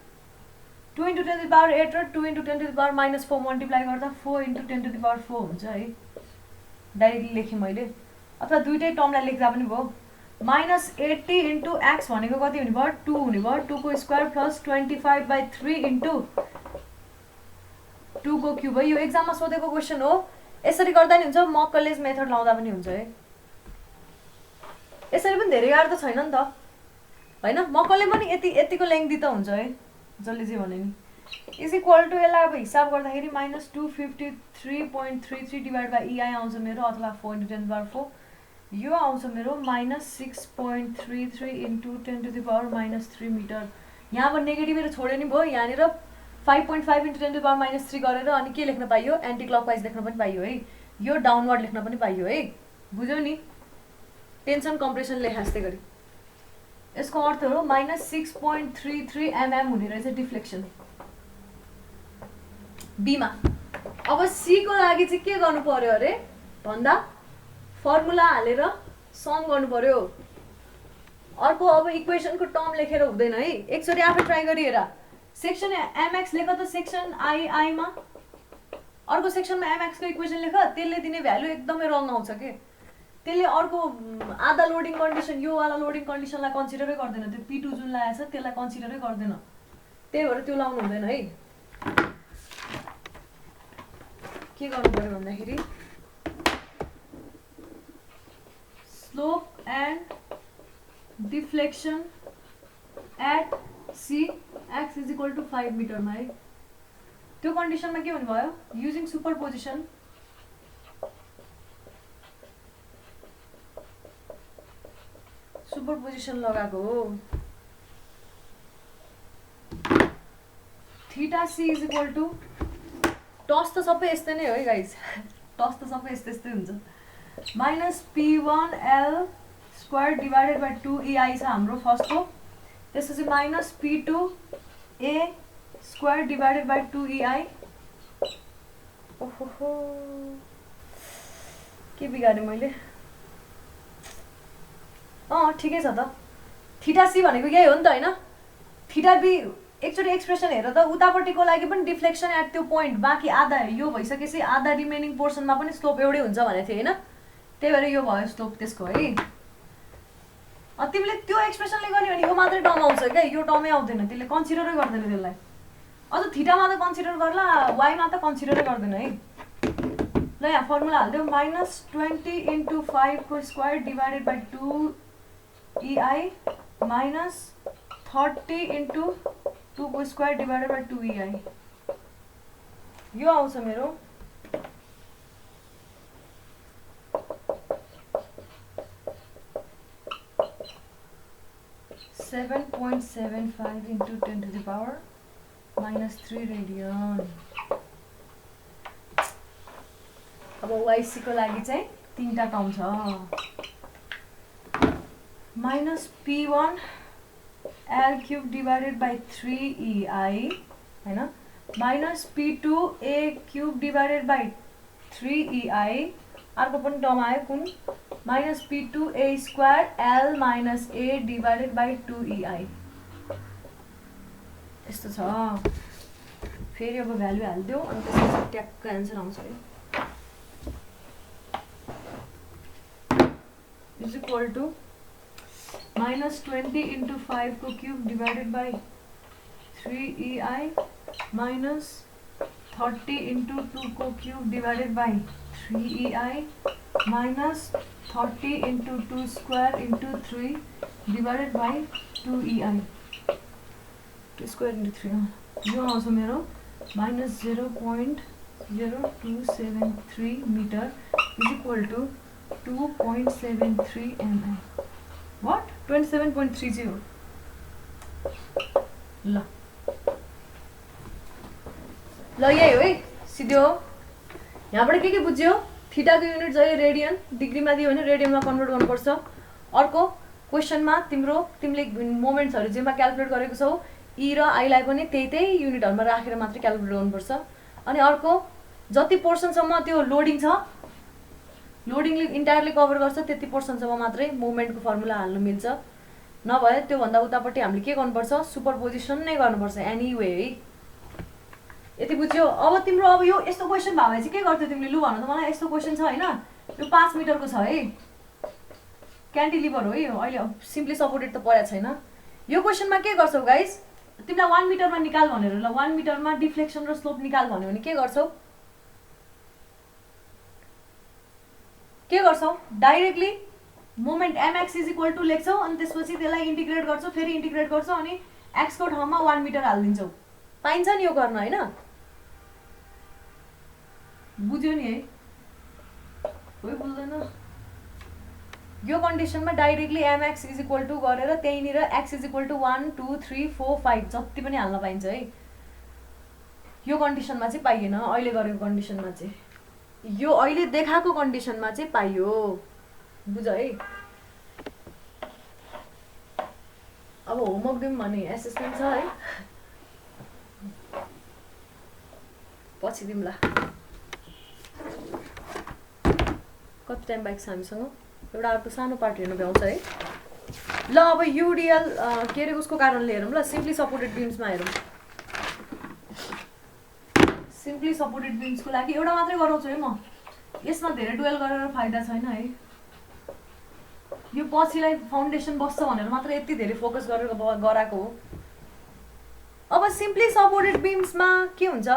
into 10 to the power 8 र 2 into 10 to the power -4 multiply गर्दा 4 into 10 to the power 4 हुन्छ है। डाइरेक्टली लेखेँ मैले, अथवा दुईटै टर्मलाई लेख्दा पनि भयो। -80 into x भनेको कति हुने भयो? 2 हुने भयो। 2 को स्क्वायर प्लस 25/3 into 2 को क्युब है। यो एक्जाममा सोधेको क्वेसन हो। यसरी गर्दा नि हुन्छ, मक कलेज मेथड लाउँदा पनि हुन्छ है। यसरी पनि धेरै गाह्रो त छैन नि त हैन। मकले पनि यतिको लेङ्थी त हुन्छ है, जसले जे भने नि। इज इक्वल टु यसलाई अब हिसाब गर्दाखेरि -253.33/EI आउँछ मेरो, अथवा 4 into 10 to the power 4। यो आउँछ मेरो -6.33 into 10 to the power -3 metre. यहाँ अब नेगेटिभहरू छोड्यो नि भयो। यहाँनिर 5.5 into 10 to the power -3 गरेर अनि के लेख्न पाइयो? एन्टी क्लकवाइज लेख्न पनि पाइयो है। यो डाउनवर्ड लेख्न पनि पाइयो है। बुझ्यौ नि? टेन्सन कम्प्रेसन लेखा जस्तै गरी। यसको अर्थ हो -6.33 mm हुने रहेछ डिफ्लेक्सन बीमा। अब सी को लागि चाहिँ के गर्नु पर्यो अरे भन्दा, फर्मुला हालेर सम गर्नु पर्यो। अर्को अब इक्वेसनको टर्म लेखेर हुँदैन है। एकचोटि आफै ट्राई गरी हेर। सेक्सन एमएक्स लेख त सेक्सन आई मा, अर्को सेक्सनमा एमएक्स को इक्वेसन लेख, त्यसले दिने भ्यालु एकदमै रङ आउँछ के। त्यसले अर्को आधा लोडिङ कन्डिसन, यो वाला लोडिङ कन्डिसनलाई कन्सिडरै गर्दैन। त्यो P2 जुन लागेको छ त्यसलाई कन्सिडरै गर्दैन। त्यही भएर त्यो लाउनु हुँदैन है। के गर्नु पर्यो भन्दाखेरि slope end deflection at C X is equal to 5 मिटरमा है। त्यो कन्डिसनमा के भन्नुभयो, युजिङ सुपरपोजिसन लगाएको हो। Theta C is equal to, टस त सबै यस्तै नै हो है गाइज, टस त सबै यस्तै हुन्छ, minus P1L square divided by 2EI छ हाम्रो फर्स्टको, त्यसपछि minus P2A square divided by 2EI। ओहो के बिगारेँ मैले, ठिकै छ त। थीटा सी भनेको यही हो नि त होइन, थीटा बी एकचोटि एक्सप्रेसन हेर त, उतापट्टिको लागि पनि डिफ्लेक्सन एट त्यो पोइन्ट, बाँकी आधा यो भइसकेपछि आधा रिमेनिङ पोर्सनमा पनि स्लोप एउटै हुन्छ भनेको थियो होइन, त्यही भएर यो भयो स्लोप त्यसको है। तिमीले त्यो एक्सप्रेसनले गर्ने भने यो मात्रै टर्म आउँछ क्या, यो टर्मै आउँदैन, त्यसले कन्सिडरै गर्दैन त्यसलाई। अझ थीटामा त कन्सिडर गर्ला, वाइमा त कन्सिडरै गर्दैन है। ल यहाँ फर्मुला हालिदिउँ, माइनस 20 × 5 को square divided by 2EI minus 30 × 2 को स्क्वायर डिभाइडेड बाई 2EI। यो आउँछ मेरो 7.75 × 10⁻³ रेडियन। अब YC को लागि चाहिँ तीनटा टर्म छ, minus P1L³ divided by 3EI होइन, minus P2A³ divided by 3EI, अर्को पनि टर्म आयो कुन, minus P2A square L minus A divided by 2EI। यस्तो छ। फेरि अब भ्यालु हालिदिउँ अनि त्यसपछि ट्याक्क एन्सर आउँछ है, इज इक्वल टु माइनस 20 × 5 को cube divided by 3EI minus 30 × 2 को cube divided by 3EI minus 30 × 2 square × 3 divided by 2EI, 2 square × 3। यो आउँछ मेरो minus 0.0273 metre is equal to 2.73 mm। वाट 27.30। ल यही हो है, सिधो हो। यहाँबाट के बुझ्यो, थीटाको युनिट जहिले रेडियन, डिग्रीमा दियो भने रेडियनमा कन्भर्ट गर्नुपर्छ। अर्को क्वेसनमा तिमीले मोमेन्ट्सहरू जेमा क्यालकुलेट गरेको छौ ई र आईलाई पनि त्यही युनिटहरुमा राखेर मात्र क्यालकुलेट गर्नुपर्छ। अनि अर्को जति पोर्सनसम्म त्यो लोडिङ छ, लोडिङले इन्टायरली कभर गर्छ त्यति पोर्सनसम्म मात्रै मोमेन्टको फर्मुला हाल्नु मिल्छ। नभए त्यो भन्दा उतापट्टि हामीले के गर्नुपर्छ, सुपरपोजिसन नै गर्नुपर्छ एनीवे है। यति बुझ्यो। अब तिम्रो अब यो यस्तो क्वेशन भयो भने चाहिँ के गर्थ्यौ तिमीले, लु भन त मलाई, यस्तो क्वेशन छ हैन, यो 5 मिटरको छ है, क्यान्टिलिभर हो यो, अहिले सिम्पली सपोर्टेड त परेको छैन। यो क्वेशनमा के गर्छौ गाइस, तिमीलाई 1 मिटरमा निकाल भनेर, ल 1 मिटरमा डिफ्लेक्सन र स्लोप निकाल भन्यो भने के गर्छौ, directly moment mx is equal to लेख्छौ अनि त्यसपछि त्यसलाई इन्टिग्रेट गर्छौ, फेरि इन्टिग्रेट गर्छौ अनि x को ठाउँमा 1 मिटर हाल्दिन्छौ। पाइन्छ नि यो गर्न हैन, बुझ्यो नि है, कोही बुझ्दैन। यो कन्डिसनमा directly mx is equal to गरेर त्यहीँनिर x इज इक्वल टु 1 2 3 4 5 जति पनि हाल्न पाइन्छ है। यो कन्डिसनमा चाहिँ पाइएन, अहिले गरेको कन्डिसनमा चाहिँ, यो अहिले देखाएको कन्डिसनमा चाहिँ पाइयो, बुझ है। अब होमवर्क दिउँ भने एसेसमेन्ट छ है, पछि दिउँला। कति टाइम बाइक छ हामीसँग, एउटा अर्को सानो पार्ट हेर्नु भ्याउँछ है। ल अब युडिएल के अरे उसको कारणले हेरौँ ल, सिम्पली सपोर्टेड बिम्समा हेरौँ। सिम्पली सपोर्टेड बिम्सको लागि एउटा मात्रै गराउँछु है म, यसमा धेरै डुवेल गरेर फाइदा छैन है। यो पछिलाई फाउन्डेसन बस्छ भनेर मात्र यति धेरै फोकस गरेर गराएको हो। अब सिम्पली सपोर्टेड बिम्समा के हुन्छ,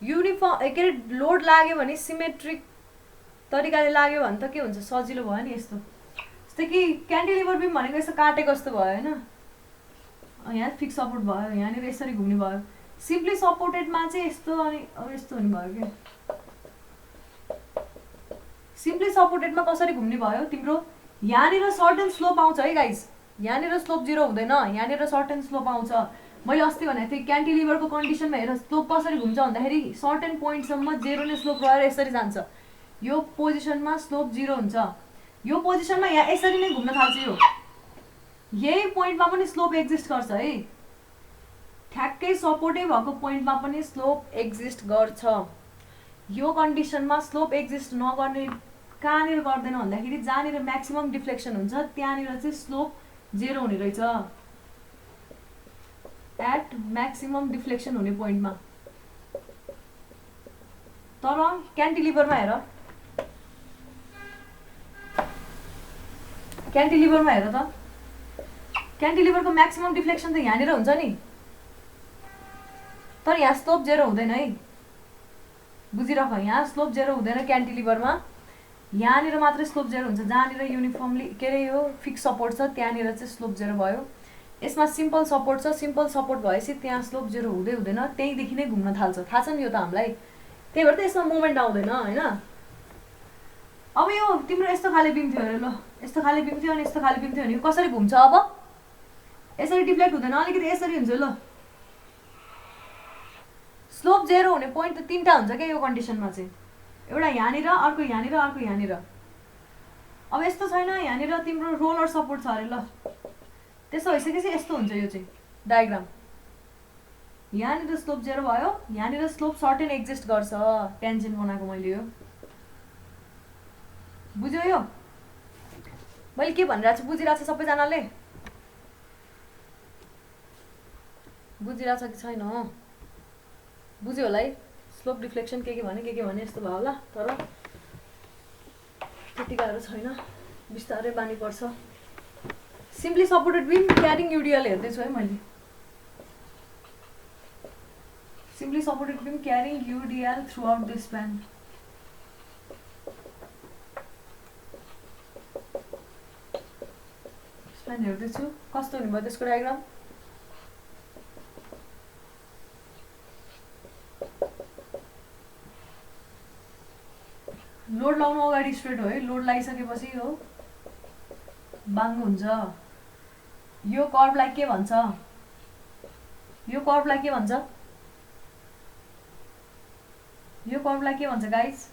युनिफर्म के अरे लोड लाग्यो भने सिमेट्रिक तरिकाले लाग्यो भने त के हुन्छ, सजिलो भयो नि। यस्तो जस्तै कि क्यान्टिलिभर बिम भनेको यस्तो काटेको जस्तो भयो होइन, यहाँ फिक्स सपोर्ट भयो, यहाँनिर यसरी घुम्ने भयो। सिम्पली सपोर्टेडमा चाहिँ यस्तो अनि अब यस्तो हुने भयो क्या। सिम्पली सपोर्टेडमा कसरी घुम्ने भयो तिम्रो, यहाँनिर सर्टेन स्लोप आउँछ है गाइज, यहाँनिर स्लोप 0 हुँदैन, यहाँनिर सर्टेन स्लोप आउँछ। मैले अस्ति भनेको थिएँ क्यान्टिलिभरको कन्डिसनमा हेर स्लोप कसरी घुम्छ भन्दाखेरि सर्टेन पोइन्टसम्म 0 नै स्लोप रहेर यसरी जान्छ। यो पोजिसनमा स्लोप 0 हुन्छ, यो पोजिसनमा यहाँ यसरी नै घुम्न थाल्छ। यो यही पोइन्टमा पनि स्लोप एक्जिस्ट गर्छ है, ठ्याक्कै सपोर्टै भएको पोइन्टमा पनि स्लोप एक्जिस्ट गर्छ। यो कन्डिसनमा स्लोप एक्जिस्ट नगर्ने कहाँनिर गर्दैन भन्दाखेरि जहाँनिर म्याक्सिमम डिफ्लेक्सन हुन्छ त्यहाँनिर चाहिँ स्लोप 0 हुने रहेछ, एट म्याक्सिमम डिफ्लेक्सन हुने पोइन्टमा। तर क्यान्टिलिभरमा हेर, क्यान्टिलिभरमा हेर त, क्यान्टिलिभरको म्याक्सिमम डिफ्लेक्सन त यहाँनिर हुन्छ नि, तर यहाँ स्लोप 0 हुँदैन है, बुझिराख। यहाँ स्लोप 0 हुँदैन क्यान्टिलिभरमा, यहाँनिर मात्रै स्लोप 0 हुन्छ, जहाँनिर युनिफर्मली के अरे यो फिक्स सपोर्ट छ त्यहाँनिर चाहिँ स्लोप 0 भयो। यसमा सिम्पल सपोर्ट छ, सिम्पल सपोर्ट भएपछि त्यहाँ स्लोप 0 हुँदै हुँदैन, त्यहीँदेखि नै घुम्न थाल्छ, थाहा छ नि यो त हामीलाई। त्यही भएर त यसमा मोमेन्ट आउँदैन होइन। अब यो तिम्रो यस्तो खाले बिम थियो अरे, ल यस्तो खाले बिम थियो अनि यस्तो खाले बिम थियो भने कसरी घुम्छ, अब यसरी डिफ्लेक्ट हुँदैन, अलिकति यसरी हुन्छ। ल स्लोप 0 हुने पोइन्ट त 3टा हुन्छ क्या यो कन्डिसनमा चाहिँ, एउटा यहाँनिर, अर्को यहाँनिर, अर्को यहाँनिर। अब यस्तो छैन, यहाँनिर तिम्रो रोलर सपोर्ट छ अरे, ल त्यसो भइसकेपछि यस्तो हुन्छ यो चाहिँ डायग्राम। यहाँनिर स्लोप 0 भयो, यहाँनिर स्लोप सर्टेन एक्जिस्ट गर्छ, टेन्जेन्ट बनाएको मैले यो, बुझ्यो? यो मैले के भनिरहेको छु बुझिरहेको छ सबैजनाले? बुझिरहेको छ कि छैन? बुझ्यो होला है। स्लोप डिफ्लेक्सन के भने यस्तो भयो होला, तर त्यति गाह्रो छैन, बिस्तारै बानी पर्छ। Simply supported beam carrying UDL हेर्दैछु है मैले, simply supported beam carrying UDL throughout the span. Span हेर्दैछु कस्तो हुने भयो त्यसको डायग्राम। लोड लाउनु अगाडि स्ट्रेट हो है, लोड लगाइसकेपछि हो बाङ्गो हुन्छ। यो कर्भलाई के भन्छ, यो कर्भलाई के भन्छ, यो कर्भलाई के भन्छ गाइस?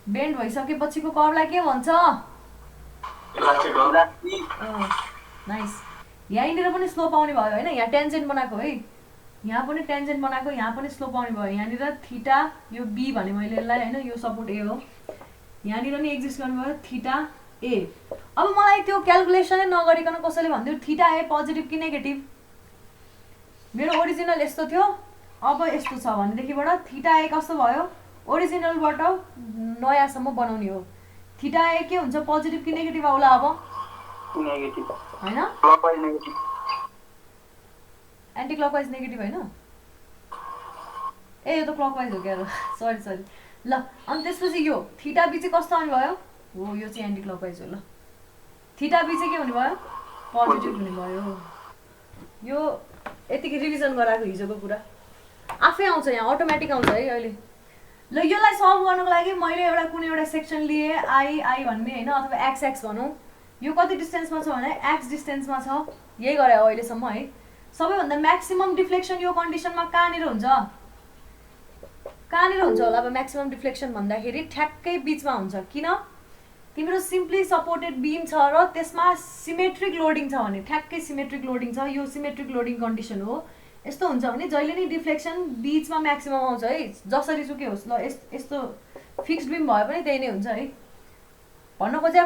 बेन्ड भइसकेपछिको कर्भलाई के भन्छ? नाइस। यहीँनिर पनि स्लोप आउने भयो होइन, यहाँ टेन्जेन्ट बनाएको है, यहाँ पनि टेन्जेन्ट बनाएको, यहाँ पनि स्लोप आउने भयो। यहाँनिर थीटा, यो बी भने मैले यसलाई होइन, यो सपोर्ट ए हो, यहाँनिर नि एक्जिस्ट गर्नुभयो थीटा ए। अब मलाई त्यो क्यालकुलेसनै नगरिकन कसैले भनिदियो थीटा ए पोजिटिभ कि नेगेटिभ, मेरो ओरिजिनल यस्तो थियो अब यस्तो छ भनेदेखिबाट थीटा ए कस्तो भयो, ओरिजिनलबाट नयाँसम्म बनाउने हो। थीटा ए के हुन्छ, पोजिटिभ कि नेगेटिभ आउला? अब नेगेटिभ होइन, clockwise negative, anti clockwise negative होइन, ए यो त क्लकवाइज हो क्या, सरी ल। अनि त्यसपछि यो थीटा बी चाहिँ कस्तो आउने भयो, हो यो चाहिँ एन्टी क्लकवाइज हो। ल थीटा बी चाहिँ के हुने भयो, पोजिटिभ हुने भयो। यो यतिकै रिभिजन गराएको हिजोको कुरा आफै आउँछ, यहाँ अटोमेटिक आउँछ है अहिले। ल यसलाई सल्भ गर्नको लागि मैले एउटा कुनै एउटा सेक्सन लिएँ, आई भन्ने होइन, अथवा एक्स भनौँ। यो कति डिस्टेन्समा छ भने एक्स डिस्टेन्समा छ, यही गरे हो अहिलेसम्म है। सबैभन्दा म्याक्सिमम डिफ्लेक्सन यो कन्डिसनमा कहाँनिर हुन्छ, कहाँनिर हुन्छ होला? अब म्याक्सिमम डिफ्लेक्सन भन्दाखेरि ठ्याक्कै बिचमा हुन्छ। किन? तिम्रो सिम्पली सपोर्टेड बिम छ र त्यसमा सिमेट्रिक लोडिङ छ भने, ठ्याक्कै सिमेट्रिक लोडिङ छ, यो सिमेट्रिक लोडिङ कन्डिसन हो। यस्तो हुन्छ भने जहिले नै डिफ्लेक्सन बिचमा म्याक्सिमम आउँछ है, जसरी चुके होस्। ल यस्तो फिक्स्ड बिम भए पनि त्यही नै हुन्छ है। भन्न खोजे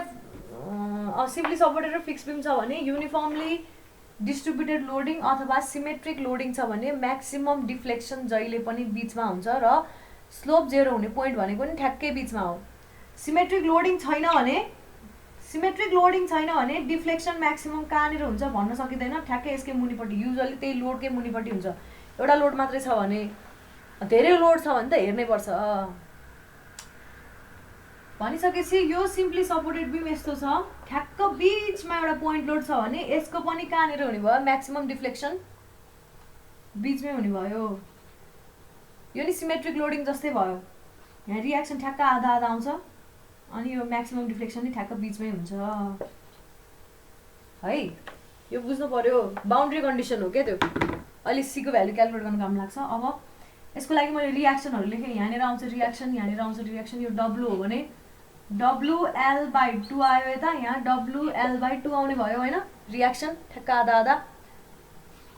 सिम्पली सपोर्टेड र फिक्स्ड बिम छ भने युनिफर्मली डिस्ट्रिब्युटेड लोडिङ अथवा सिमेट्रिक लोडिङ छ भने म्याक्सिमम डिफ्लेक्सन जहिले पनि बिचमा हुन्छ र स्लोप 0 हुने पोइन्ट भनेको नि ठ्याक्कै बिचमा हो। सिमेट्रिक लोडिङ छैन भने डिफ्लेक्सन म्याक्सिमम कहाँनिर हुन्छ भन्न सकिँदैन, ठ्याक्कै यसकै मुनिपट्टि, युजुअली त्यही लोडकै मुनिपट्टि हुन्छ। एउटा लोड मात्रै छ भने, धेरै लोड छ भने त हेर्नै पर्छ। भनिसकेपछि यो सिम्पली सपोर्टेड बिम यस्तो छ ठ्याक्क बीचमा एउटा पोइन्ट लोड छ भने यसको पनि कहाँनिर हुने भयो म्याक्सिमम डिफ्लेक्सन बीचमै हुने भयो यो नि सिमेट्रिक लोडिङ जस्तै भयो यहाँ रियाक्सन ठ्याक्क आधा आधा आउँछ अनि यो म्याक्सिमम डिफ्लेक्सन नि ठ्याक्क बीचमै हुन्छ है यो बुझ्नु पर्यो बाउन्ड्री कन्डिसन हो क्या त्यो अहिले सीको भ्यालु क्यालकुलेट गर्न काम लाग्छ अब यसको लागि मैले रियाक्सनहरु लेखेँ यहाँनिर आउँछ रियाक्सन यहाँनिर आउँछ रियाक्सन यो W हो भने WL/2 आयो यता यहाँ WL/2 आउने भयो हैन रियाक्सन ठ्याक्क आधा आधा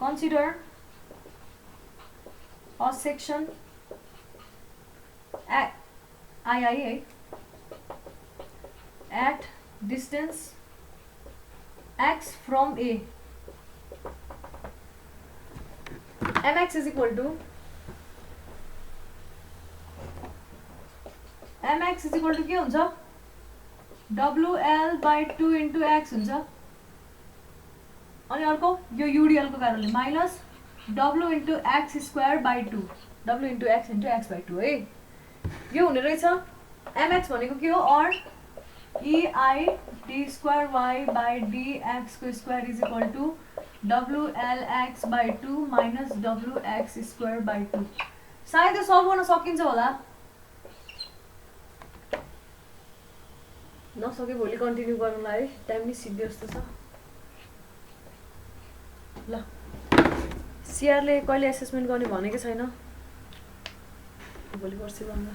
consider a section II at distance x from A mx is equal to के हुन्छ WL/2 into x हुन्छ अनि अर्को यो UDL को कारणले minus W into x square by 2 W into x by 2 है यो हुने रहेछ mx भनेको के हो और EI d square y by dx square is equal to WLX by 2 minus WX square by 2 सायद यो सल्भ गर्न सकिन्छ होला नसके भोलि कन्टिन्यू गर्नुलाई है टाइम नि सिद्धि जस्तो छ ल सीआर ले कहिले असेसमेन्ट गर्ने भनेको छैन भोलि पर्सि गर्नुला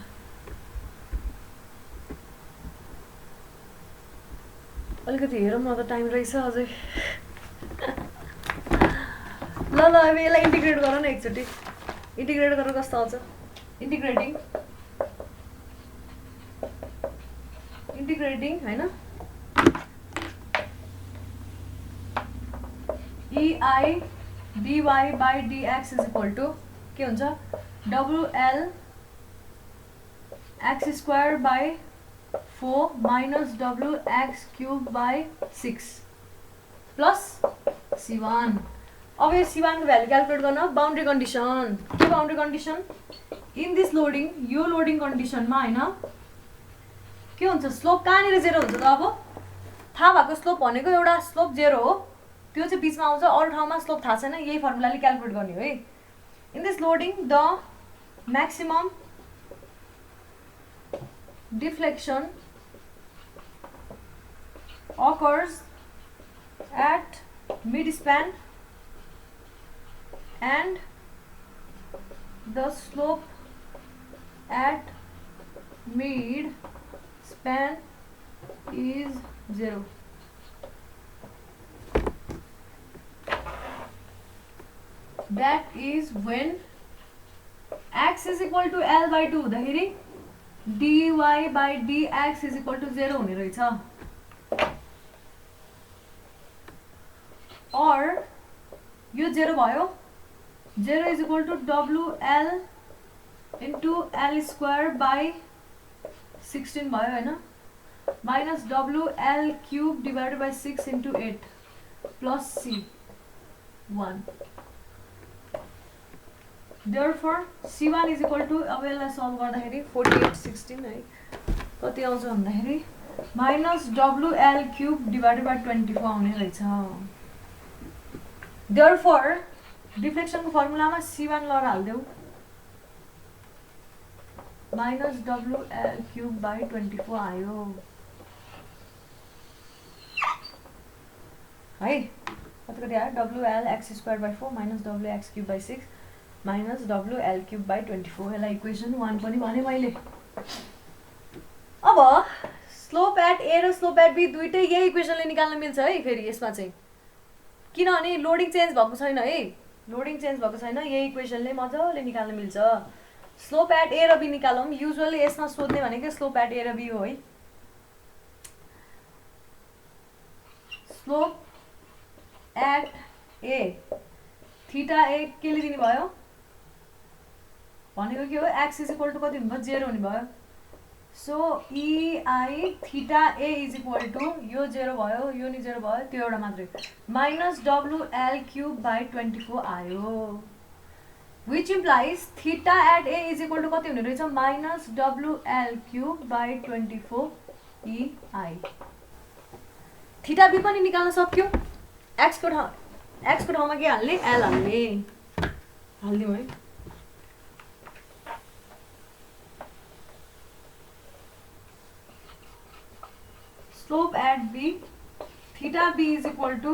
अलिकति हेरौँ न त टाइम रहेछ अझै ल अब यसलाई इन्टिग्रेट गर न एकचोटि इन्टिग्रेट गरेर कस्तो आउँछ इन्टिग्रेटिङ हैन EI dy by dx is equal to के हुन्छ WL x square by 4 minus WX cube by 6 plus C1 अब यो C1 को भ्यालु क्यालकुलेट गर्न बाउन्ड्री कन्डिसन के boundary condition in this loading यो लोडिङ कन्डिसनमा हैन के हुन्छ स्लोप कहाँनिर 0 हुन्छ त अब थाहा भएको स्लोप भनेको एउटा स्लोप 0 हो त्यो चाहिँ बीचमा आउँछ अरु ठाउँमा स्लोप थाहा छैन यही फर्मुलाले क्यालकुलेट गर्ने हो है in this loading the maximum deflection occurs at mid-span and the slope at mid-span is 0. That is when x is equal to L by 2 दाखेरि dy by dx is equal to 0 हुने रहेछ or यो 0 भयो 0 is equal to WL into L square by 16 भयो हैन minus WL cube divided by 6 into 8 plus C 1 therefore C1 is equal to अब यसलाई solve गर्दाखेरि 48 16 है कति आउँछ भन्दाखेरि minus WL cube divided by 24 आउने रहेछ therefore डिफ्लेक्सन को फर्मुलामा C1 लर हाल्देऊ minus WL cube by 24 आयो है कति आयो WL x square by 4 minus WX cube by 6 minus WL cube by 24 यसलाई इक्वेसन 1 पनि भने मैले अब स्लोप एट A र स्लोप एट B दुईटै यही इक्वेसनले निकाल्न मिल्छ है फेरि यसमा चाहिँ किनभने लोडिङ चेन्ज भएको छैन है लोडिङ चेन्ज भएको छैन यही इक्वेसनले मजाले निकाल्न मिल्छ स्लोप एट A र B निकालौं युजुअली यसमा सोध्ने भनेको स्लोप एट A र B हो है slope at A theta A केले दिने भयो भनेको के हो x is equal to कति हुने भयो 0 हुने भयो so EI theta A is equal to यो 0 भयो यो नि 0 भयो त्यो एउटा मात्रै minus WL cube by 24 आयो which implies theta at A is equal to कति हुने रहेछ minus WL cube by 24 EI. Theta B पनि निकाल्न सक्यो. x को ठाउँमा के हाल्ने l हाल्ने. हाल्दियौ है. Slope at B, theta B is equal to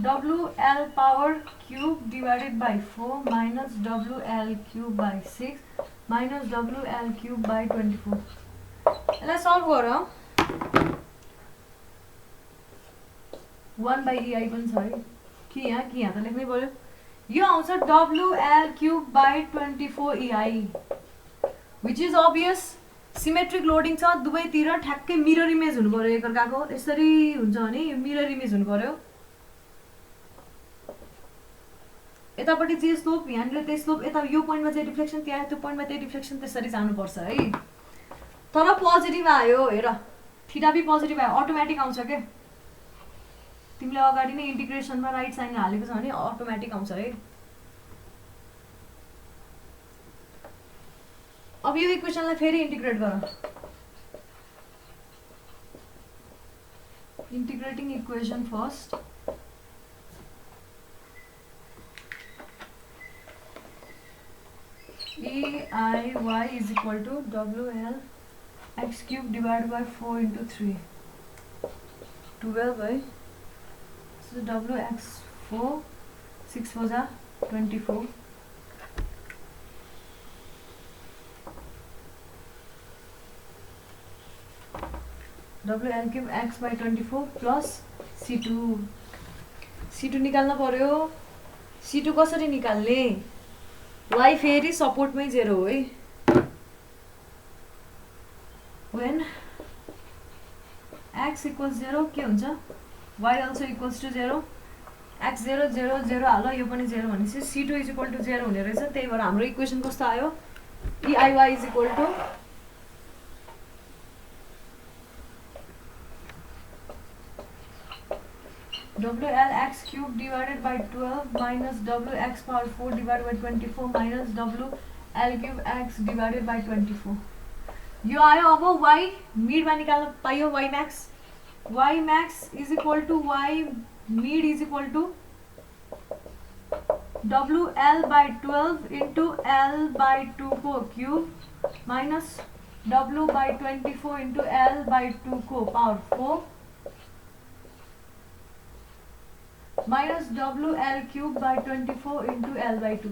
WL power cube divided by 4 minus WL cube by 6 minus WL cube by 24. यसलाई सल्भ गर. 1 by EI पनि छ है. कि यहाँ त लेख्नै पर्यो. यो आउँछ WL cube by 24 EI, which is obvious. Symmetric loading छ दुवैतिर ठ्याक्कै मिरर इमेज हुनु पर्यो एकअर्काको. यसरी हुन्छ भने मिरर इमेज हुनु पर्यो. यतापट्टि जे स्लोप यहाँनिर त्यही स्लोप, यता यो पोइन्टमा चाहिँ डिफ्लेक्सन, त्यहाँ त्यो पोइन्टमा त्यही डिफ्लेक्सन, त्यसरी जानुपर्छ है. तर पोजिटिभ आयो हेर, थीटा बी पोजिटिभ आयो, अटोमेटिक आउँछ के. तिमीले अगाडि नै इन्टिग्रेसनमा राइट साइन हालेको छ भने अटोमेटिक आउँछ है. अब यो इक्वेसनलाई फेरि इन्टिग्रेट गर. Integrating equation first. EIY is equal to WL x cube divided by 4 into 3. 12 है. So WX 4, 6 4 जा 24. WL cube x by 24 plus C2. C2 निकाल्न पर्यो. C2 कसरी निकाल्ने? y फेरि सपोर्टमै 0 हो है. When x equals 0 के हुन्छ? y also equals to 0. x 0 0 0 हाल, यो पनि 0 भनेपछि C2 is equal to 0 हुने रहेछ. त्यही भएर हाम्रो इक्वेसन कस्तो आयो? EIY is equal to WL x cube divided by 12 minus WX power 4 divided by 24 minus WL cube x divided by 24. यो आयो. अब y मिडमा निकाल्न पाइयो. y max is equal to y mid is equal to WL by 12 into L by 2 को cube minus W by 24 into L by 2 को power 4 minus WL cube by 24 into L by 2.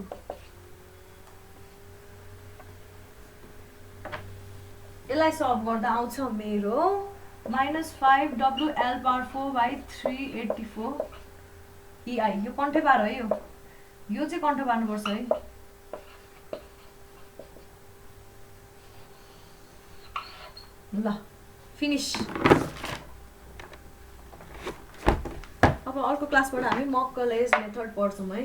यसलाई solve गर्दा आउँछ मेरो minus 5 WL power 4 by 384 EI. यो कन्ठे पार है. यो चाहिँ कन्ठे पार्नुपर्छ है. ल फिनिश. अब अर्को क्लासबाट हामी मक्कलेज मेथड पढ्छौँ है.